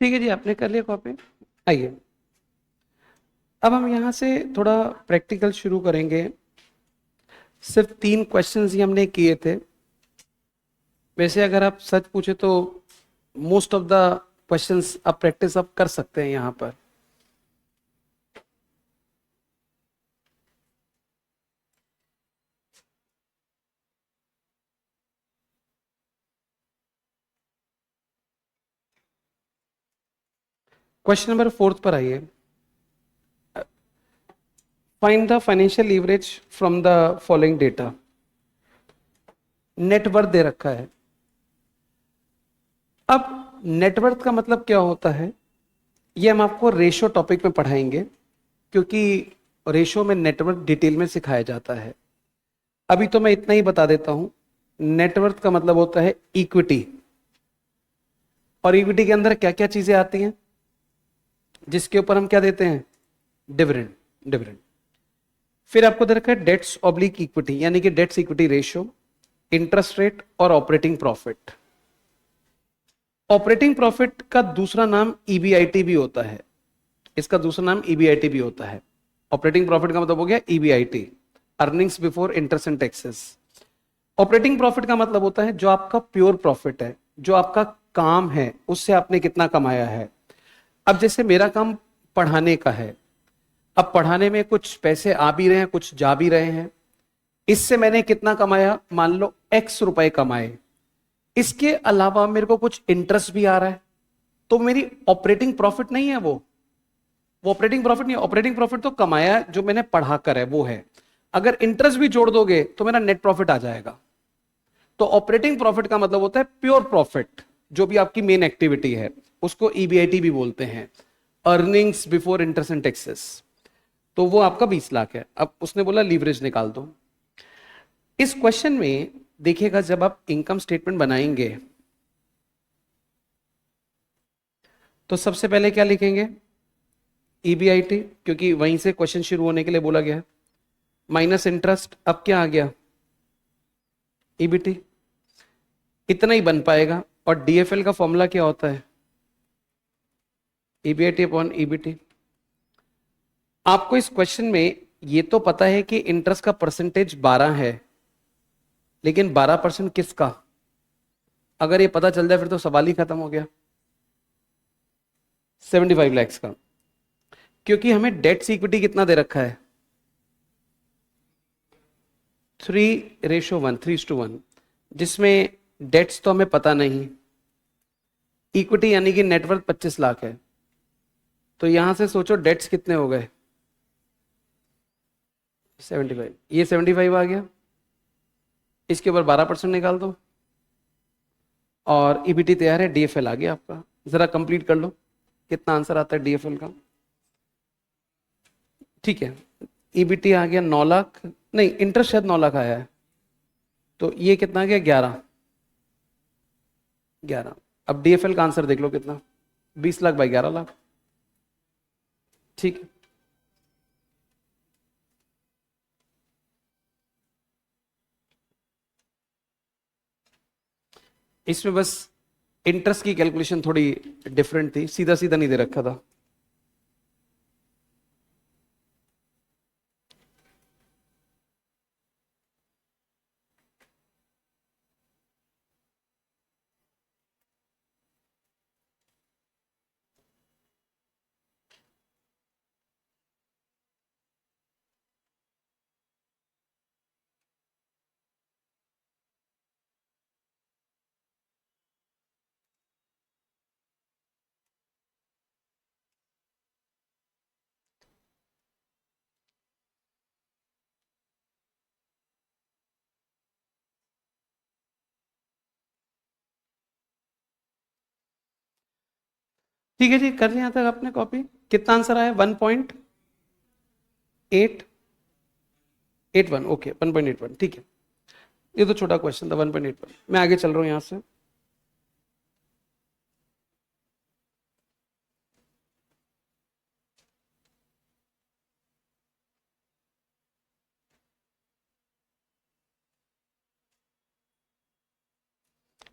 ठीक है जी, आपने कर लिया कॉपी? आइए, अब हम यहां से थोड़ा प्रैक्टिकल शुरू करेंगे। सिर्फ 3 क्वेश्चंस ही हमने किए थे। वैसे अगर आप सच पूछे तो मोस्ट ऑफ द क्वेश्चंस आप प्रैक्टिस आप कर सकते हैं यहां पर। क्वेश्चन नंबर 4 पर आइए। Find the financial leverage from the following data. Net worth दे रखा है। अब नेटवर्थ का मतलब क्या होता है, ये हम आपको रेशो टॉपिक में पढ़ाएंगे, क्योंकि रेशो में नेटवर्थ डिटेल में सिखाया जाता है। अभी तो मैं इतना ही बता देता हूं, नेटवर्थ का मतलब होता है इक्विटी, और इक्विटी के अंदर क्या क्या चीजें आती हैं जिसके ऊपर हम क्या देते हैं, डिविडेंड। डिविडेंड। फिर आपको दे रखा है डेट्स ऑब्लिक इक्विटी, यानी कि debts equity ratio, interest rate और ऑपरेटिंग प्रॉफिट। ऑपरेटिंग प्रॉफिट का दूसरा नाम ईबीआईटी भी होता है, इसका दूसरा नाम ईबीआईटी भी होता है। ऑपरेटिंग प्रॉफिट का मतलब हो गया EBIT, earnings before interest and taxes. Operating profit का मतलब होता है जो आपका प्योर प्रॉफिट है, जो आपका काम है उससे आपने कितना कमाया है। अब जैसे मेरा काम पढ़ाने का है, अब पढ़ाने में कुछ पैसे आ भी रहे हैं, कुछ जा भी रहे हैं, इससे मैंने कितना कमाया, मान लो एक्स रुपए कमाए, इसके अलावा मेरे को कुछ इंटरेस्ट भी आ रहा है, तो मेरी ऑपरेटिंग प्रॉफिट नहीं है वो ऑपरेटिंग प्रॉफिट नहीं है। ऑपरेटिंग प्रॉफिट तो कमाया जो मैंने पढ़ाकर है वो है। अगर इंटरेस्ट भी जोड़ दोगे तो मेरा नेट प्रॉफिट आ जाएगा। तो ऑपरेटिंग प्रॉफिट का मतलब होता है प्योर प्रॉफिट, जो भी आपकी मेन एक्टिविटी है, उसको ईबीआईटी भी बोलते हैं, earnings before interest and taxes. तो वो आपका 20 लाख है। अब उसने बोला लीवरेज निकाल दो। इस क्वेश्चन में देखिएगा, जब आप इनकम स्टेटमेंट बनाएंगे तो सबसे पहले क्या लिखेंगे, ईबीआईटी, क्योंकि वहीं से क्वेश्चन शुरू होने के लिए बोला गया है, माइनस इंटरेस्ट। अब क्या आ गया, ईबीटी। इतना ही बन पाएगा। और डीएफएल का फॉर्मूला क्या होता है, ईबीआईटी अपॉन ईबीटी। आपको इस क्वेश्चन में ये तो पता है कि इंटरेस्ट का परसेंटेज 12 है, लेकिन 12% किसका, अगर ये पता चल जाए फिर तो सवाल ही खत्म हो गया। 75 लाख का, क्योंकि हमें डेट इक्विटी कितना दे रखा है, 3:1, 3:1, जिसमें डेट्स तो हमें पता नहीं, इक्विटी यानी कि नेटवर्थ 25 लाख है। तो यहां से सोचो डेट्स कितने हो गए, 75। ये 75 आ गया, इसके ऊपर 12% निकाल दो और ईबीटी तैयार है, डीएफएल आ गया आपका। जरा कंप्लीट कर लो कितना आंसर आता है डीएफएल का। ठीक है, ईबीटी आ गया 9 लाख, नहीं इंटरेस्ट शायद 9 लाख आया है, तो ये कितना आ गया, 11। अब डीएफएल का आंसर देख लो कितना, 20 लाख बाई 11 लाख। ठीक है, इसमें बस इंटरेस्ट की कैलकुलेशन थोड़ी डिफरेंट थी, सीधा सीधा नहीं दे रखा था। ठीक है जी, कर लिया था आपने कॉपी। कितना आंसर आया, 1.881, ओके 1.81, ठीक है। ये तो छोटा क्वेश्चन था, 1.81। मैं आगे चल रहा हूं यहां से।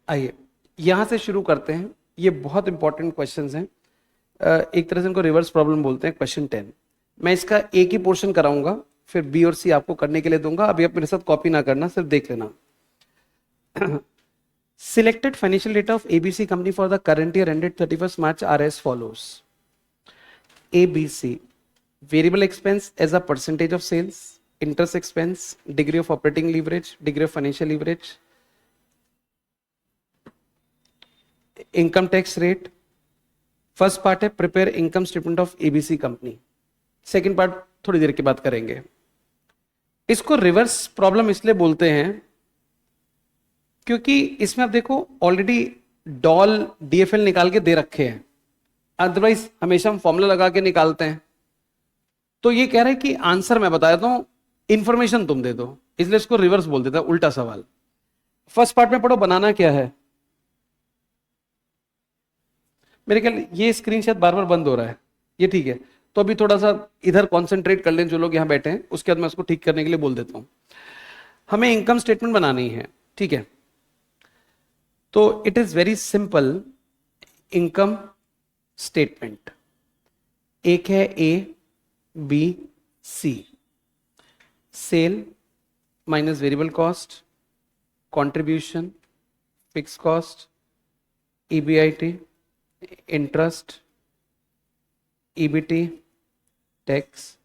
आइए यहां से शुरू करते हैं, ये बहुत इंपॉर्टेंट क्वेश्चंस हैं। एक तरह से इनको रिवर्स प्रॉब्लम बोलते हैं, क्वेश्चन 10। मैं इसका एक ही पोर्शन कराऊंगा, फिर बी और सी आपको करने के लिए दूंगा। अभी आप मेरे साथ कॉपी ना करना, सिर्फ देख लेना। Selected financial data of ABC company for the current year ended 31 March are as follows. ABC variable expense as a percentage of sales, interest expense, degree of operating leverage, degree of financial leverage, income tax rate. First part है prepare income statement of ABC company, second part थोड़ी देर के बाद करेंगे। इसको reverse problem इसलिए बोलते हैं क्योंकि इसमें आप देखो ऑलरेडी डॉल डीएफएल निकाल के दे रखे हैं, अदरवाइज हमेशा हम फॉर्मूला लगा के निकालते हैं। तो ये कह रहे हैं कि आंसर मैं बता देता हूं, इंफॉर्मेशन तुम दे दो, इसलिए इसको रिवर्स बोल देता है, उल्टा सवाल। फर्स्ट पार्ट में पढ़ो बनाना क्या है। मेरे ख्याल ये स्क्रीन शायद बार बार बंद हो रहा है, ये ठीक है। तो अभी थोड़ा सा इधर कंसंट्रेट कर लें जो लोग यहां बैठे हैं, उसके बाद मैं उसको ठीक करने के लिए बोल देता हूं। हमें इनकम स्टेटमेंट बनानी है, ठीक है। तो it is very simple. Income statement एक है A B C. Sale minus variable cost, contribution, fix cost, EBIT, interest, EBT, tax,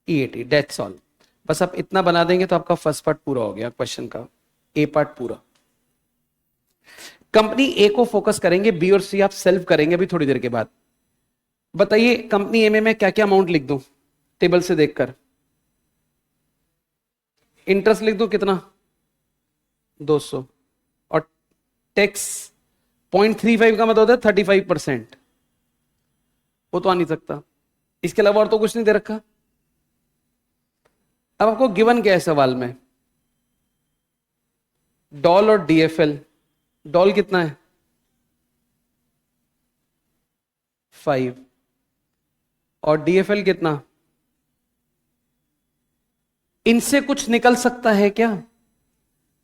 EAT, that's all. बस आप इतना बना देंगे तो आपका फर्स्ट पार्ट पूरा हो गया क्वेश्चन का, ए पार्ट पूरा। कंपनी ए को फोकस करेंगे, बी और सी आप सेल्फ करेंगे अभी थोड़ी देर के बाद। बताइए कंपनी ए में मैं क्या क्या अमाउंट लिख दूं टेबल से देखकर। इंटरेस्ट लिख दूं कितना, 200, और टैक्स 0.35 का मतलब होता है 35%, वो तो आ नहीं सकता। इसके अलावा और तो कुछ नहीं दे रखा। अब आपको गिवन क्या है सवाल में, डॉल और डीएफएल। डॉल कितना है 5, और डीएफएल कितना। इनसे कुछ निकल सकता है क्या,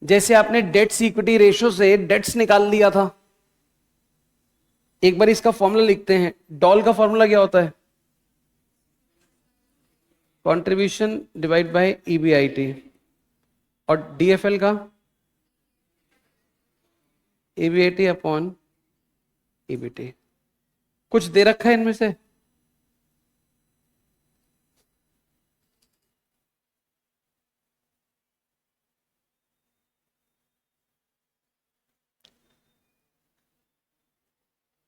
जैसे आपने डेट्स इक्विटी रेशियो से डेट्स निकाल लिया था। एक बार इसका फॉर्मूला लिखते हैं। डॉल का फॉर्मूला क्या होता है, कंट्रीब्यूशन डिवाइड बाय ईबीआईटी, और डीएफएल का ईबीआईटी अपॉन ईबीटी। कुछ दे रखा है इनमें से,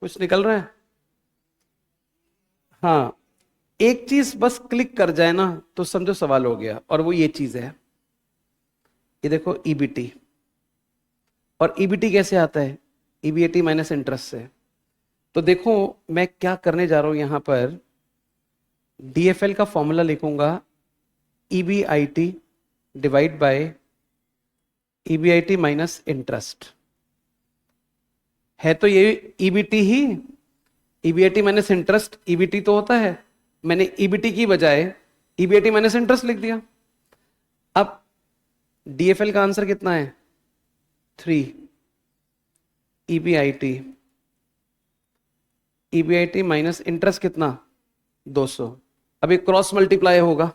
कुछ निकल रहा है। हाँ, एक चीज बस क्लिक कर जाए ना तो समझो सवाल हो गया, और वो ये चीज है, ये देखो ईबीटी। और ईबीटी कैसे आता है, ईबीआईटी माइनस इंटरेस्ट से। तो देखो मैं क्या करने जा रहा हूं यहां पर, डीएफएल का फॉर्मूला लिखूंगा EBIT divide by EBIT minus interest. है तो ये ईबीटी ही, ईबीआईटी माइनस इंटरेस्ट ईबीटी तो होता है। मैंने ईबीटी की बजाय ईबीआईटी माइनस इंटरेस्ट लिख दिया। अब डीएफएल का आंसर कितना है 3, ईबीआईटी, ईबीआईटी माइनस इंटरेस्ट कितना 200। अब ये क्रॉस मल्टीप्लाई होगा,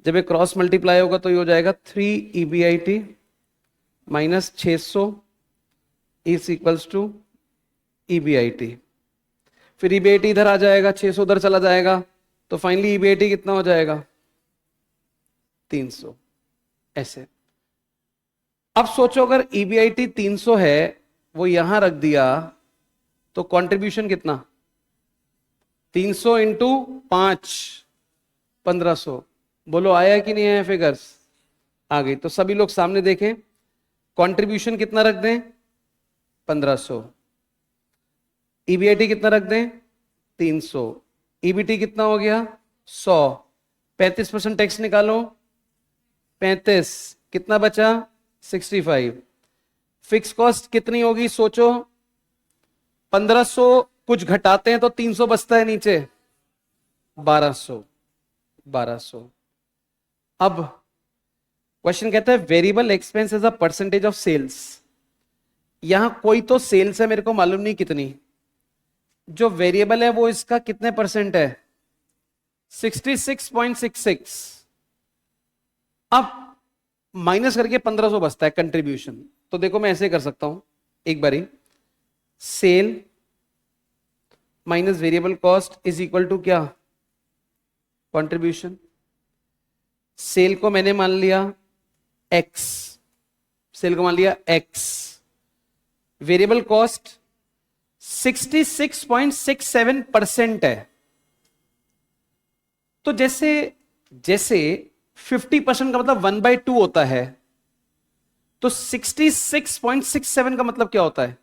जब ये क्रॉस मल्टीप्लाई होगा तो ये हो जाएगा 3 EBIT minus 600 is equals to EBIT. फिर ईबीआईटी इधर आ जाएगा, 600 उधर चला जाएगा, तो फाइनली ईबीआईटी कितना हो जाएगा 300। ऐसे अब सोचो अगर ईबीआईटी 300 है, वो यहां रख दिया, तो कंट्रीब्यूशन कितना 300 इंटू 5 1500। बोलो आया कि नहीं आया फिगर्स, आ गई। तो सभी लोग सामने देखें, कंट्रीब्यूशन कितना रख दें 1500, ईबीआईटी कितना रख दें 300, ईबीटी कितना हो गया 100, 35% टैक्स निकालो 35, कितना बचा 65। फिक्स कॉस्ट कितनी होगी सोचो, 1500 कुछ घटाते हैं तो 300 बचता है नीचे, 1200। अब क्वेश्चन कहता है variable expense as a percentage of sales. यहां कोई तो सेल्स है, मेरे को मालूम नहीं कितनी, जो वेरिएबल है वो इसका कितने परसेंट है 66.66। अब माइनस करके 1500 बचता है कंट्रीब्यूशन। तो देखो मैं ऐसे कर सकता हूं एक बारी, sale minus variable cost is equal to क्या कंट्रीब्यूशन। सेल को मैंने मान लिया x, सेल को मान लिया x, वेरिएबल कॉस्ट 66.67% है। तो जैसे जैसे 50% का मतलब 1/2 होता है, तो 66.67 का मतलब क्या होता है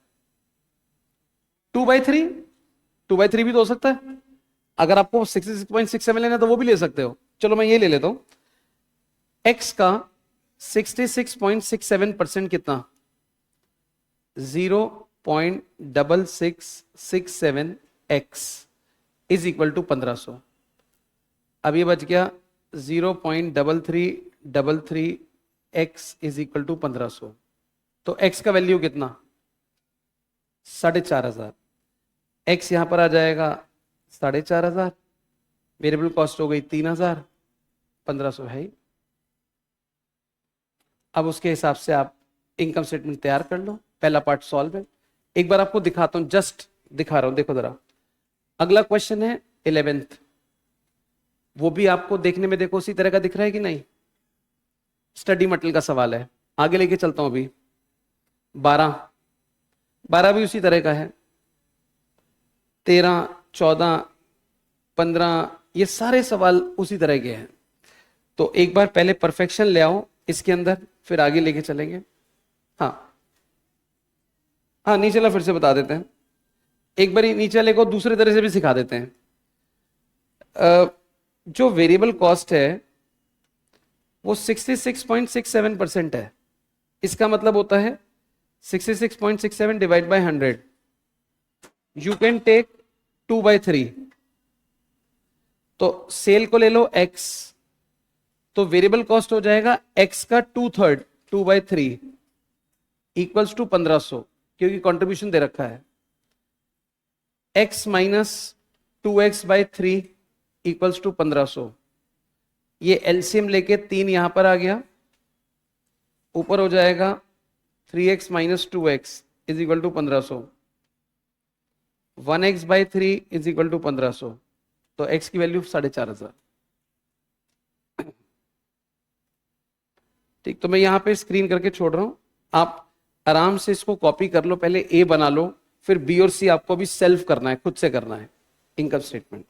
2/3। 2/3 भी तो हो सकता है। अगर आपको 66.67 लेना है तो वो भी ले सकते हो। चलो मैं ये ले लेता हूं, x का 66.67% कितना? 0.6667x is equal to 1500। अब ये बच गया 0.3333x इज इक्वल टू 1500। तो x का वैल्यू कितना? 4500। x यहां पर आ जाएगा 4500, वेरिएबल कॉस्ट हो गई 3000, 1500 है ही। अब उसके हिसाब से आप इनकम स्टेटमेंट तैयार कर लो। पहला पार्ट सॉल्व है। एक बार आपको दिखाता हूं, जस्ट दिखा रहा हूं, देखो जरा। अगला क्वेश्चन है 11th, वो भी आपको देखने में देखो उसी तरह का दिख रहा है कि नहीं? स्टडी मटेरियल का सवाल है। आगे लेके चलता हूं। अभी 12 भी उसी तरह का है। 13, 14, 15 ये सारे सवाल उसी तरह के हैं। तो एक बार पहले परफेक्शन ले आओ इसके अंदर, फिर आगे लेके चलेंगे। हाँ नीचे ला, फिर से बता देते हैं। एक बार नीचे वाले को दूसरे तरह से भी सिखा देते हैं। जो वेरिएबल कॉस्ट है वो 66.67% है। इसका मतलब होता है 66.67 divide by 100। You can take 2/3। तो सेल को ले लो x, तो वेरिएबल कॉस्ट हो जाएगा x का 2/3, 2/3 इक्वल्स टू 1500, क्योंकि कंट्रीब्यूशन दे रखा है। x minus 2x/3 equals to 1500। ये एलसीएम लेके 3 यहां पर आ गया, ऊपर हो जाएगा 3x minus 2x is equal to 1500। 1x/3 is equal to 1500। तो x की वैल्यू 4500। ठीक, तो मैं यहां पे स्क्रीन करके छोड़ रहा हूं। आप आराम से इसको कॉपी कर लो। पहले ए बना लो, फिर बी और सी आपको भी सेल्फ करना है, खुद से करना है इनकम स्टेटमेंट।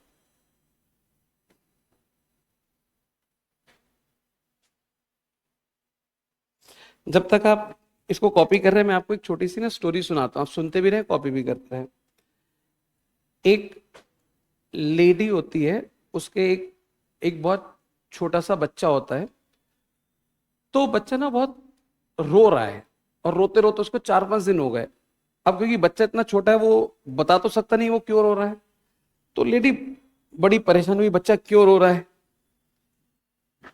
जब तक आप इसको कॉपी कर रहे हैं, मैं आपको एक छोटी सी ना स्टोरी सुनाता हूं। आप सुनते भी रहे, कॉपी भी करते हैं। एक लेडी होती है, उसके एक बहुत छोटा सा बच्चा होता है। तो बच्चा ना बहुत रो रहा है, और रोते रोते उसको 4-5 दिन हो गए। अब क्योंकि बच्चा इतना छोटा है, वो बता तो सकता नहीं वो क्यों रो रहा है। तो लेडी बड़ी परेशान हुई, बच्चा क्यों रो रहा है।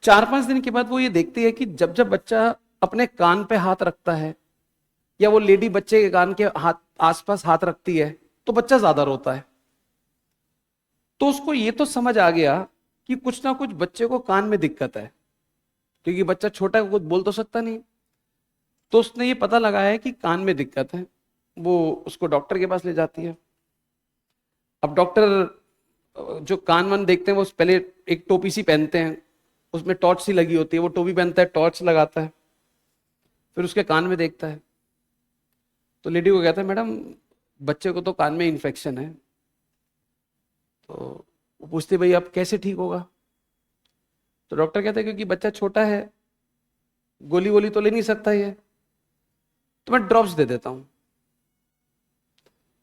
4-5 दिन के बाद वो ये देखती है कि जब जब बच्चा अपने कान पे हाथ रखता है, या वो लेडी बच्चे के कान के हाथ आसपास हाथ रखती है, तो बच्चा ज्यादा रोता है। तो उसको ये तो समझ आ गया कि कुछ ना कुछ बच्चे को कान में दिक्कत है, क्योंकि बच्चा छोटा है, कुछ बोल तो सकता नहीं। तो उसने ये पता लगाया है कि कान में दिक्कत है। वो उसको डॉक्टर के पास ले जाती है। अब डॉक्टर जो कान वान देखते हैं, वो पहले एक टोपी सी पहनते हैं, उसमें टॉर्च सी लगी होती है। वो टोपी पहनता है, टॉर्च लगाता है, फिर उसके कान में देखता है। तो लेडी को कहता है, मैडम बच्चे को तो कान में इन्फेक्शन है। तो वो पूछते, भाई अब कैसे ठीक होगा? तो डॉक्टर कहता है, क्योंकि बच्चा छोटा है, गोली वोली तो ले नहीं सकता ये, तो मैं ड्रॉप्स दे देता हूं।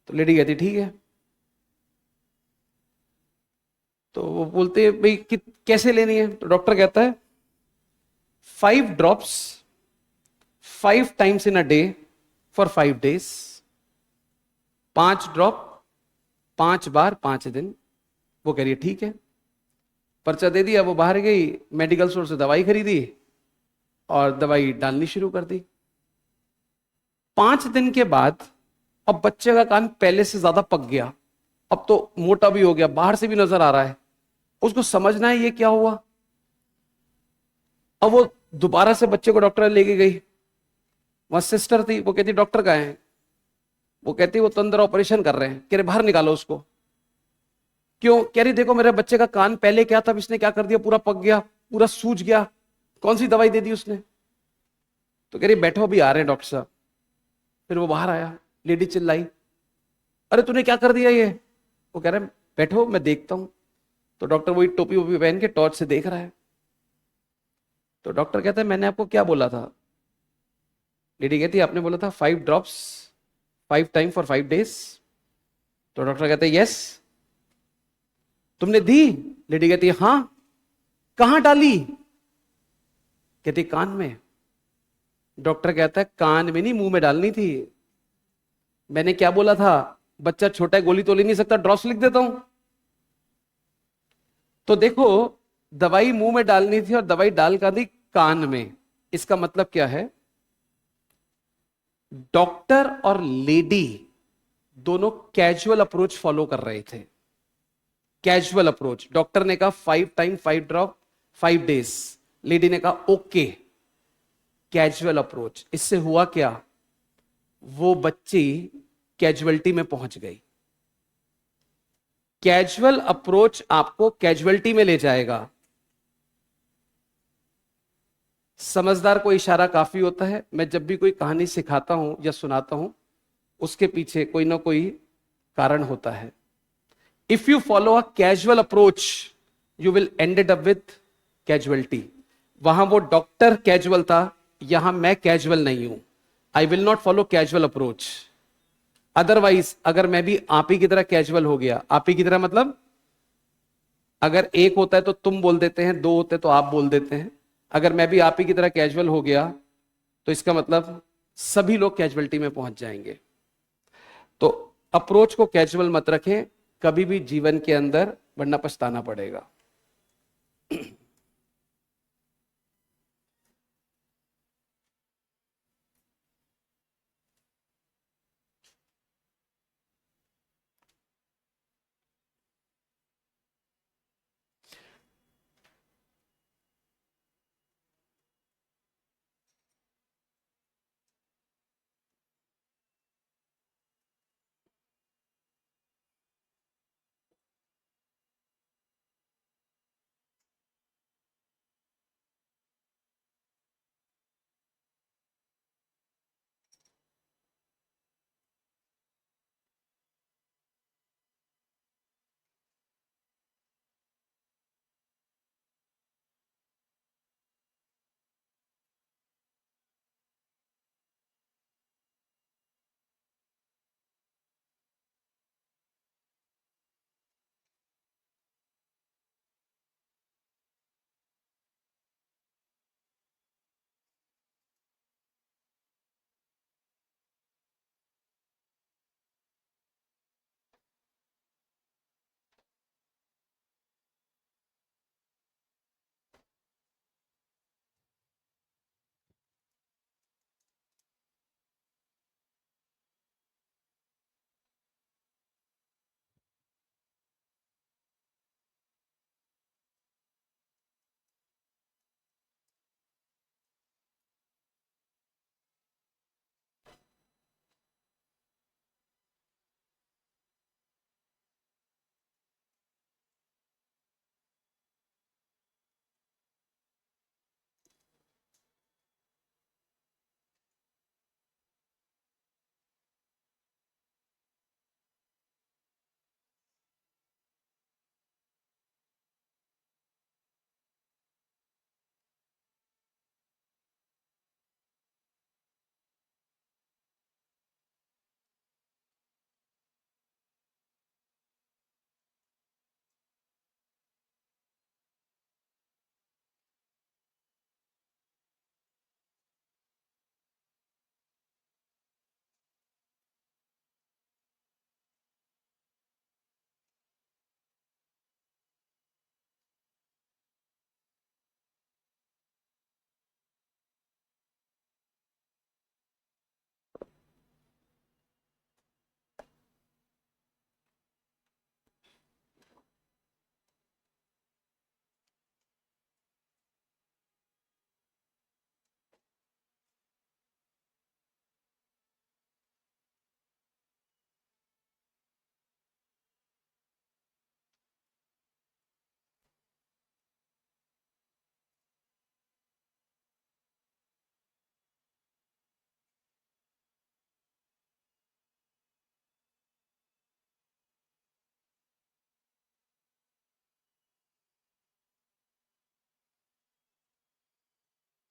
तो लेडी कहती ठीक है। तो वो बोलते हैं, भाई कैसे लेनी है? तो डॉक्टर कहता है 5 drops 5 times in a day for 5 days। 5 drop 5 बार 5 दिन। वो कह रही है ठीक है। पर्चा दे दिया, वो बाहर गई, मेडिकल स्टोर से दवाई खरीदी और दवाई डालनी शुरू कर दी। 5 दिन के बाद अब बच्चे का कान पहले से ज्यादा पक गया, अब तो मोटा भी हो गया, बाहर से भी नजर आ रहा है। उसको समझना है ये क्या हुआ। अब वो दोबारा से बच्चे को डॉक्टर लेके गई। वहां सिस्टर थी, वो कहती डॉक्टर कहाँ है? वो कहती वो तो अंदर ऑपरेशन कर रहे हैं। कह रहे बाहर निकालो उसको। क्यों? कह रही देखो मेरे बच्चे का कान पहले क्या था, इसने क्या कर दिया, पूरा पक गया, पूरा सूज गया। कौन सी दवाई दे दी उसने? तो कह रही बैठो अभी आ रहे हैं डॉक्टर साहब। फिर वो बाहर आया, लेडी चिल्लाई, अरे तूने क्या कर दिया ये? वो कह रहे बैठो मैं देखता हूं। तो डॉक्टर वही टोपी वोपी पहन के टॉर्च से देख रहा है। तो डॉक्टर कहता है मैंने आपको क्या बोला था? लेडी कहती है आपने बोला था 5 ड्रॉप्स 5 टाइम फॉर 5 days। तो डॉक्टर कहते हैं यस। तुमने दी? लेडी कहती है हाँ। कहां डाली? कहती कान में। डॉक्टर कहता है कान में नहीं, मुंह में डालनी थी। मैंने क्या बोला था, बच्चा छोटा है, गोली तो ले नहीं सकता, ड्रॉप्स लिख देता हूं। तो देखो, दवाई मुंह में डालनी थी और दवाई डाल कर दी कान में। इसका मतलब क्या है, डॉक्टर और लेडी दोनों कैजुअल अप्रोच फॉलो कर रहे थे। कैजुअल अप्रोच, डॉक्टर ने कहा 5 टाइम 5 ड्रॉप 5 डेज, लेडी ने कहा ओके। कैजुअल अप्रोच, इससे हुआ क्या, वो बच्ची कैजुअलिटी में पहुंच गई। कैजुअल अप्रोच आपको कैजुअलिटी में ले जाएगा। समझदार को इशारा काफी होता है। मैं जब भी कोई कहानी सिखाता हूं या सुनाता हूं, उसके पीछे कोई ना कोई कारण होता है। If you follow a casual approach, you will ended up with casualty. वहां वो डॉक्टर कैजुअल था, यहां मैं कैजुअल नहीं हूं। I will not follow casual approach. Otherwise अगर मैं भी आप ही की तरह कैजुअल हो गया, आप ही की तरह मतलब अगर एक होता है तो तुम बोल देते हैं, दो होते तो आप बोल देते हैं। अगर मैं भी आप ही की तरह कैजुअल हो गया तो इसका मतलब सभी लोग कैजुअलिटी में पहुंच जाएंगे। तो अप्रोच को कैजुअल मत रखें कभी भी जीवन के अंदर, वरना पछताना पड़ेगा।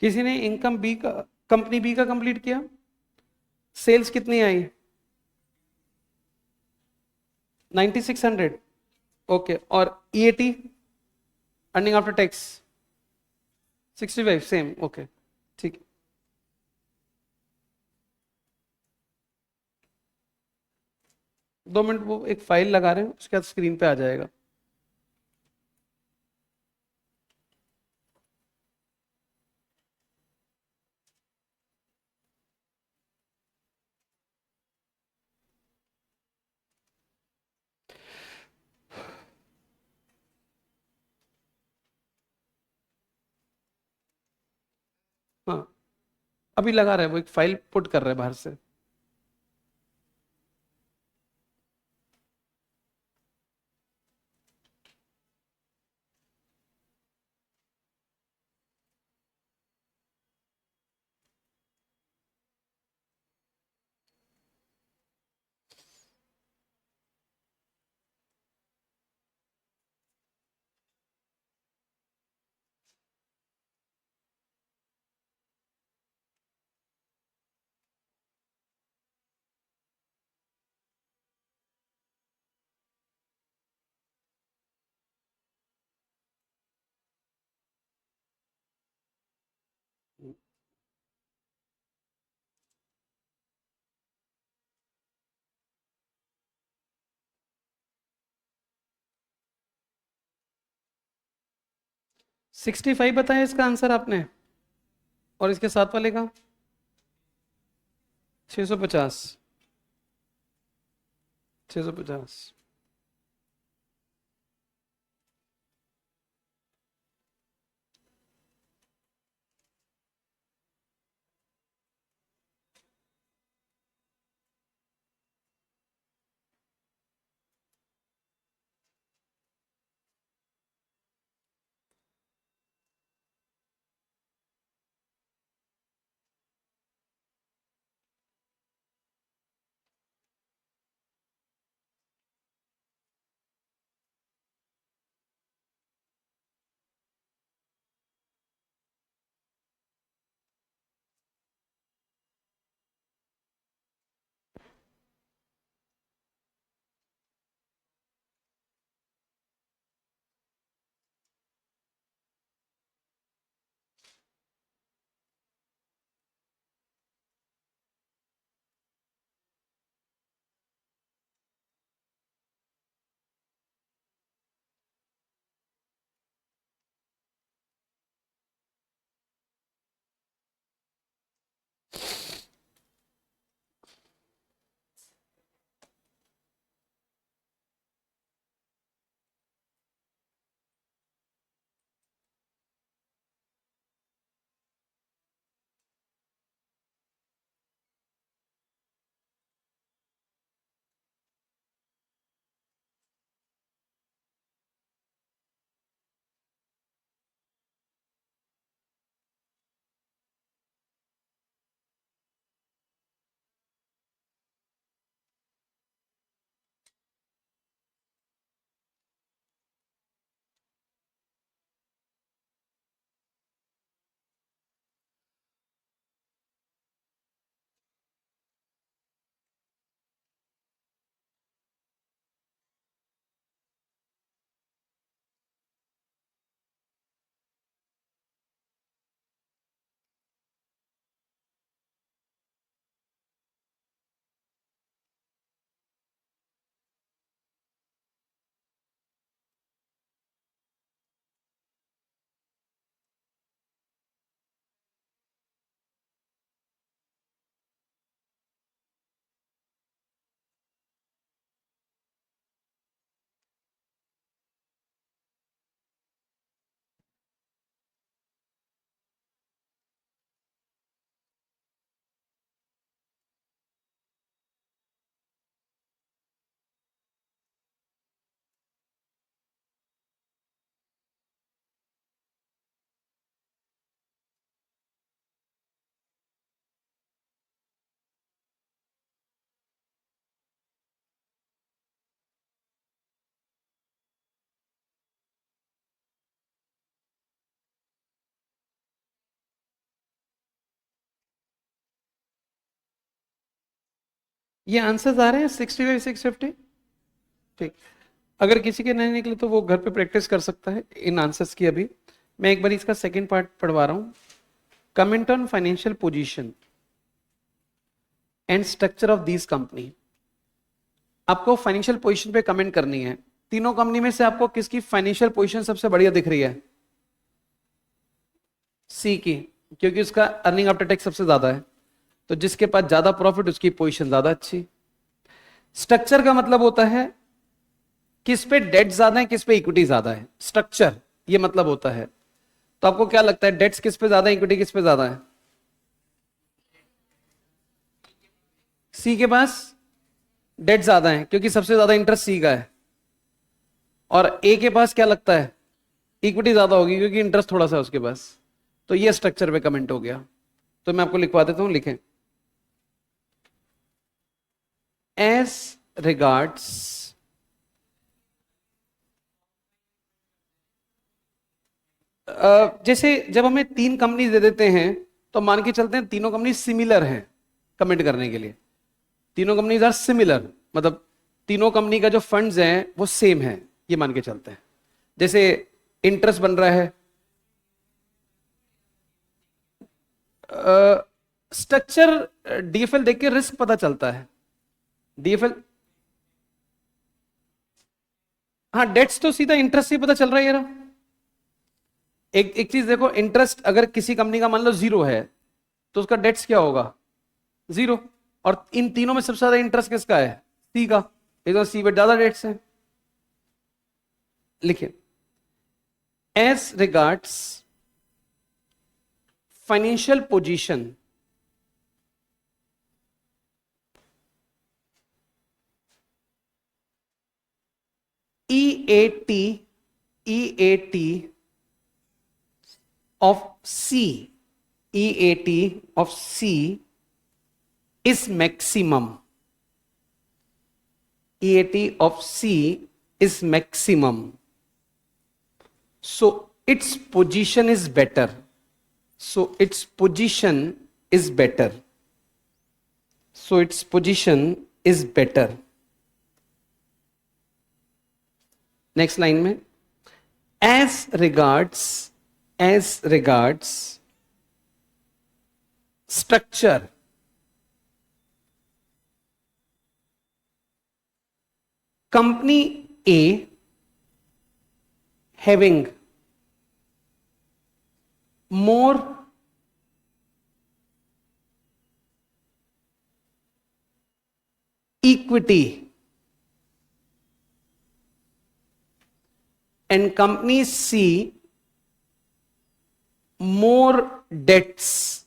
किसी ने इनकम बी का, कंपनी बी का कंप्लीट किया, सेल्स कितनी आई, 9600। ओके, और EAT, earning after tax 65, same, okay, ठीक है। 2 मिनट, वो एक फाइल लगा रहे हैं, उसके बाद स्क्रीन पे आ जाएगा। हाँ, अभी लगा रहे हैं, वो एक फाइल पुट कर रहे हैं बाहर से। हम्म। 65 बताया इसका आंसर आपने, और इसके साथ वाले का 650। 650। ये आंसर्स आ रहे हैं 65, 650। ठीक, अगर किसी के नहीं निकले तो वो घर पे प्रैक्टिस कर सकता है इन आंसर्स की। अभी मैं एक बार इसका सेकंड पार्ट पढ़वा रहा हूं। Comment on financial position and structure of this company. आपको फाइनेंशियल पोजीशन पे कमेंट करनी है। तीनों कंपनी में से आपको किसकी फाइनेंशियल पोजीशन सबसे बढ़िया दिख रही है? सी की, क्योंकि उसका अर्निंग आफ्टर टैक्स सबसे ज्यादा है, तो जिसके पास ज्यादा प्रॉफिट उसकी पोजीशन ज्यादा अच्छी। स्ट्रक्चर का मतलब होता है किस पे डेट ज्यादा है, किस पे इक्विटी ज्यादा है, स्ट्रक्चर ये मतलब होता है। तो आपको क्या लगता है डेट्स किस पे ज्यादा है, इक्विटी किस पे ज्यादा है? सी के पास डेट ज्यादा है क्योंकि सबसे ज्यादा इंटरेस्ट सी का है, और ए के पास क्या लगता है इक्विटी ज्यादा होगी क्योंकि इंटरेस्ट थोड़ा सा है उसके पास। तो ये स्ट्रक्चर पे कमेंट हो गया, तो मैं आपको लिखवा देता हूं, लिखें एज रिगार्ड्स जैसे जब हमें तीन कंपनी दे देते हैं तो मान के चलते हैं तीनों कंपनी सिमिलर हैं कमेंट करने के लिए। तीनों कंपनीज आर सिमिलर, मतलब तीनों कंपनी का जो फंड्स हैं वो सेम है, ये मान के चलते हैं। जैसे इंटरेस्ट बन रहा है, स्ट्रक्चर डीएफएल देख के रिस्क पता चलता है। डीएफएल, हाँ डेट्स तो सीधा इंटरेस्ट से पता चल रहा है यार। एक एक चीज देखो, इंटरेस्ट अगर किसी कंपनी का मान लो 0 है तो उसका डेट्स क्या होगा? 0। और इन तीनों में सबसे ज्यादा इंटरेस्ट किसका है? सी का, इधर सी पे ज्यादा डेट्स है। लिखिए as regards financial position EAT of C, EAT of C is maximum. EAT of C is maximum. So its position is better. So its position is better. So its position is better. Next line में as regards structure, company A having more equity and company C more debts,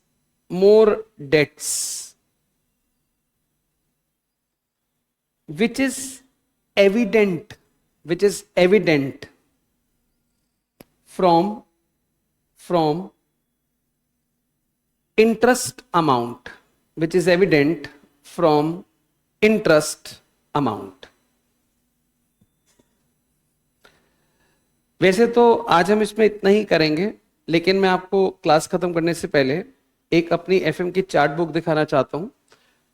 which is evident from interest amount, which is evident from interest amount. वैसे तो आज हम इसमें इतना ही करेंगे, लेकिन मैं आपको क्लास खत्म करने से पहले एक अपनी एफएम की चार्ट बुक दिखाना चाहता हूं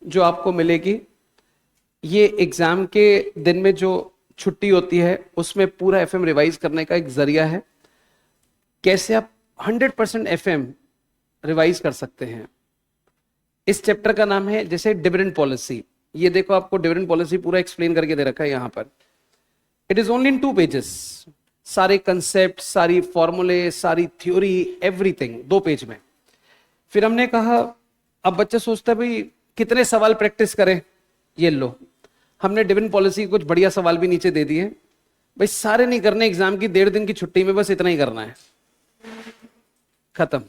जो आपको मिलेगी। ये एग्जाम के दिन में जो छुट्टी होती है उसमें पूरा एफएम रिवाइज करने का एक जरिया है, कैसे आप 100% एफएम रिवाइज कर सकते हैं। इस चैप्टर का नाम है जैसे डिविडेंड पॉलिसी। ये देखो आपको डिविडेंड पॉलिसी पूरा एक्सप्लेन करके दे रखा है यहां पर। It is only in 2 pages, सारे कंसेप्ट, सारी फॉर्मूले, सारी थ्योरी, एवरीथिंग 2 पेज में। फिर हमने कहा अब बच्चा सोचता है भाई कितने सवाल प्रैक्टिस करें, ये लो हमने डिविडेंड पॉलिसी के कुछ बढ़िया सवाल भी नीचे दे दिए। भाई सारे नहीं करने एग्जाम की 1.5 दिन की छुट्टी में, बस इतना ही करना है, खत्म।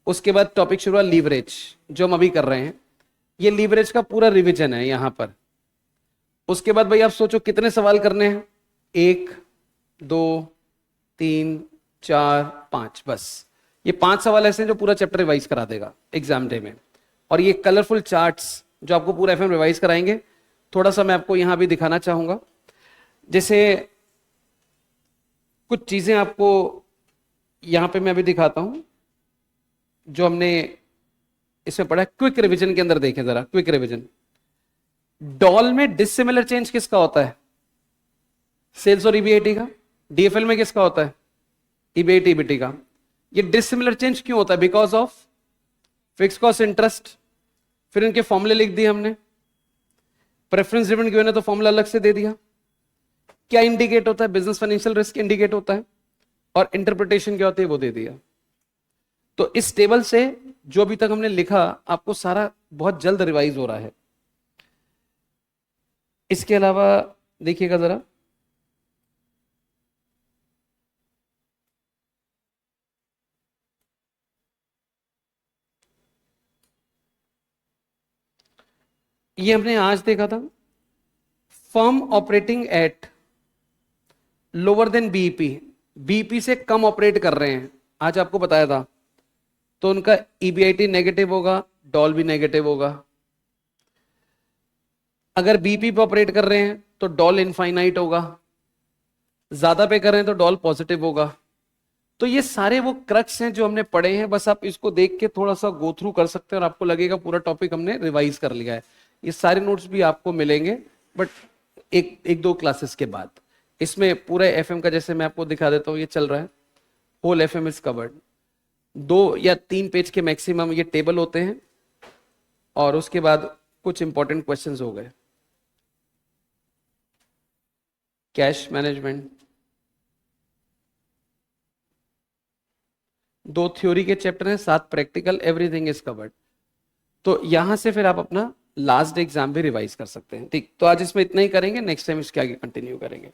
उसके बाद टॉपिक शुरू हुआ लीवरेज, जो हम अभी कर रहे हैं। ये लीवरेज का पूरा रिवीजन है यहां पर। उसके बाद भाई आप सोचो कितने सवाल करने हैं, 1 2 3 4 5, बस ये 5 सवाल ऐसे हैं जो पूरा चैप्टर रिवाइज करा देगा एग्जाम डे में। और ये कलरफुल चार्ट्स जो आपको पूरा एफएम रिवाइज कराएंगे। थोड़ा सा मैं आपको यहां भी दिखाना चाहूंगा, जैसे कुछ चीजें आपको यहां पे मैं अभी दिखाता हूं जो हमने इसमें पढ़ा। क्विक रिवीजन के अंदर देखें जरा, क्विक रिवीजन। डॉल में डिसिमिलर चेंज किसका होता है? सेल्स और ईबीआईटी का। डीएफएल में किसका होता है? ईबीआईटी ईबीटी का। ये डिसिमिलर चेंज क्यों होता है? Because of fix cost interest. फिर इनके फॉर्मूले लिख दिए हमने। प्रेफरेंस ड्रिवन गिवन है तो फॉर्मूला अलग से दे दिया। क्या इंडिकेट होता है, बिजनेस फाइनेंशियल रिस्क इंडिकेट होता है, और इंटरप्रिटेशन क्या होती है वो दे दिया। तो इस टेबल से जो अभी तक हमने लिखा आपको सारा बहुत जल्द रिवाइज हो रहा है। इसके अलावा देखिएगा जरा, ये हमने आज देखा था, firm operating at lower than BEP, BEP से कम ऑपरेट कर रहे हैं, आज आपको बताया था, तो उनका ईबीआईटी नेगेटिव होगा, डॉल भी नेगेटिव होगा। अगर बीपी पे ऑपरेट कर रहे हैं तो डॉल इनफाइनाइट होगा, ज्यादा पे कर रहे हैं तो डॉल पॉजिटिव होगा। तो ये सारे वो क्रक्स हैं जो हमने पढ़े हैं, बस आप इसको देख के थोड़ा सा गो थ्रू कर सकते हैं और आपको लगेगा पूरा टॉपिक हमने रिवाइज कर लिया है। ये सारे नोट्स भी आपको मिलेंगे, बट एक दो क्लासेस के बाद। इसमें पूरे एफएम का जैसे मैं आपको दिखा देता हूँ, ये चल रहा है, होल एफएम इज कवर्ड। 2 या 3 पेज के मैक्सिमम ये टेबल होते हैं, और उसके बाद कुछ इंपॉर्टेंट क्वेश्चंस हो गए। कैश मैनेजमेंट, 2 थ्योरी के चैप्टर हैं, 7 प्रैक्टिकल, एवरीथिंग इज कवर्ड। तो यहां से फिर आप अपना लास्ट एग्जाम भी रिवाइज कर सकते हैं। ठीक, तो आज इसमें इतना ही करेंगे, नेक्स्ट टाइम इसके आगे कंटिन्यू करेंगे।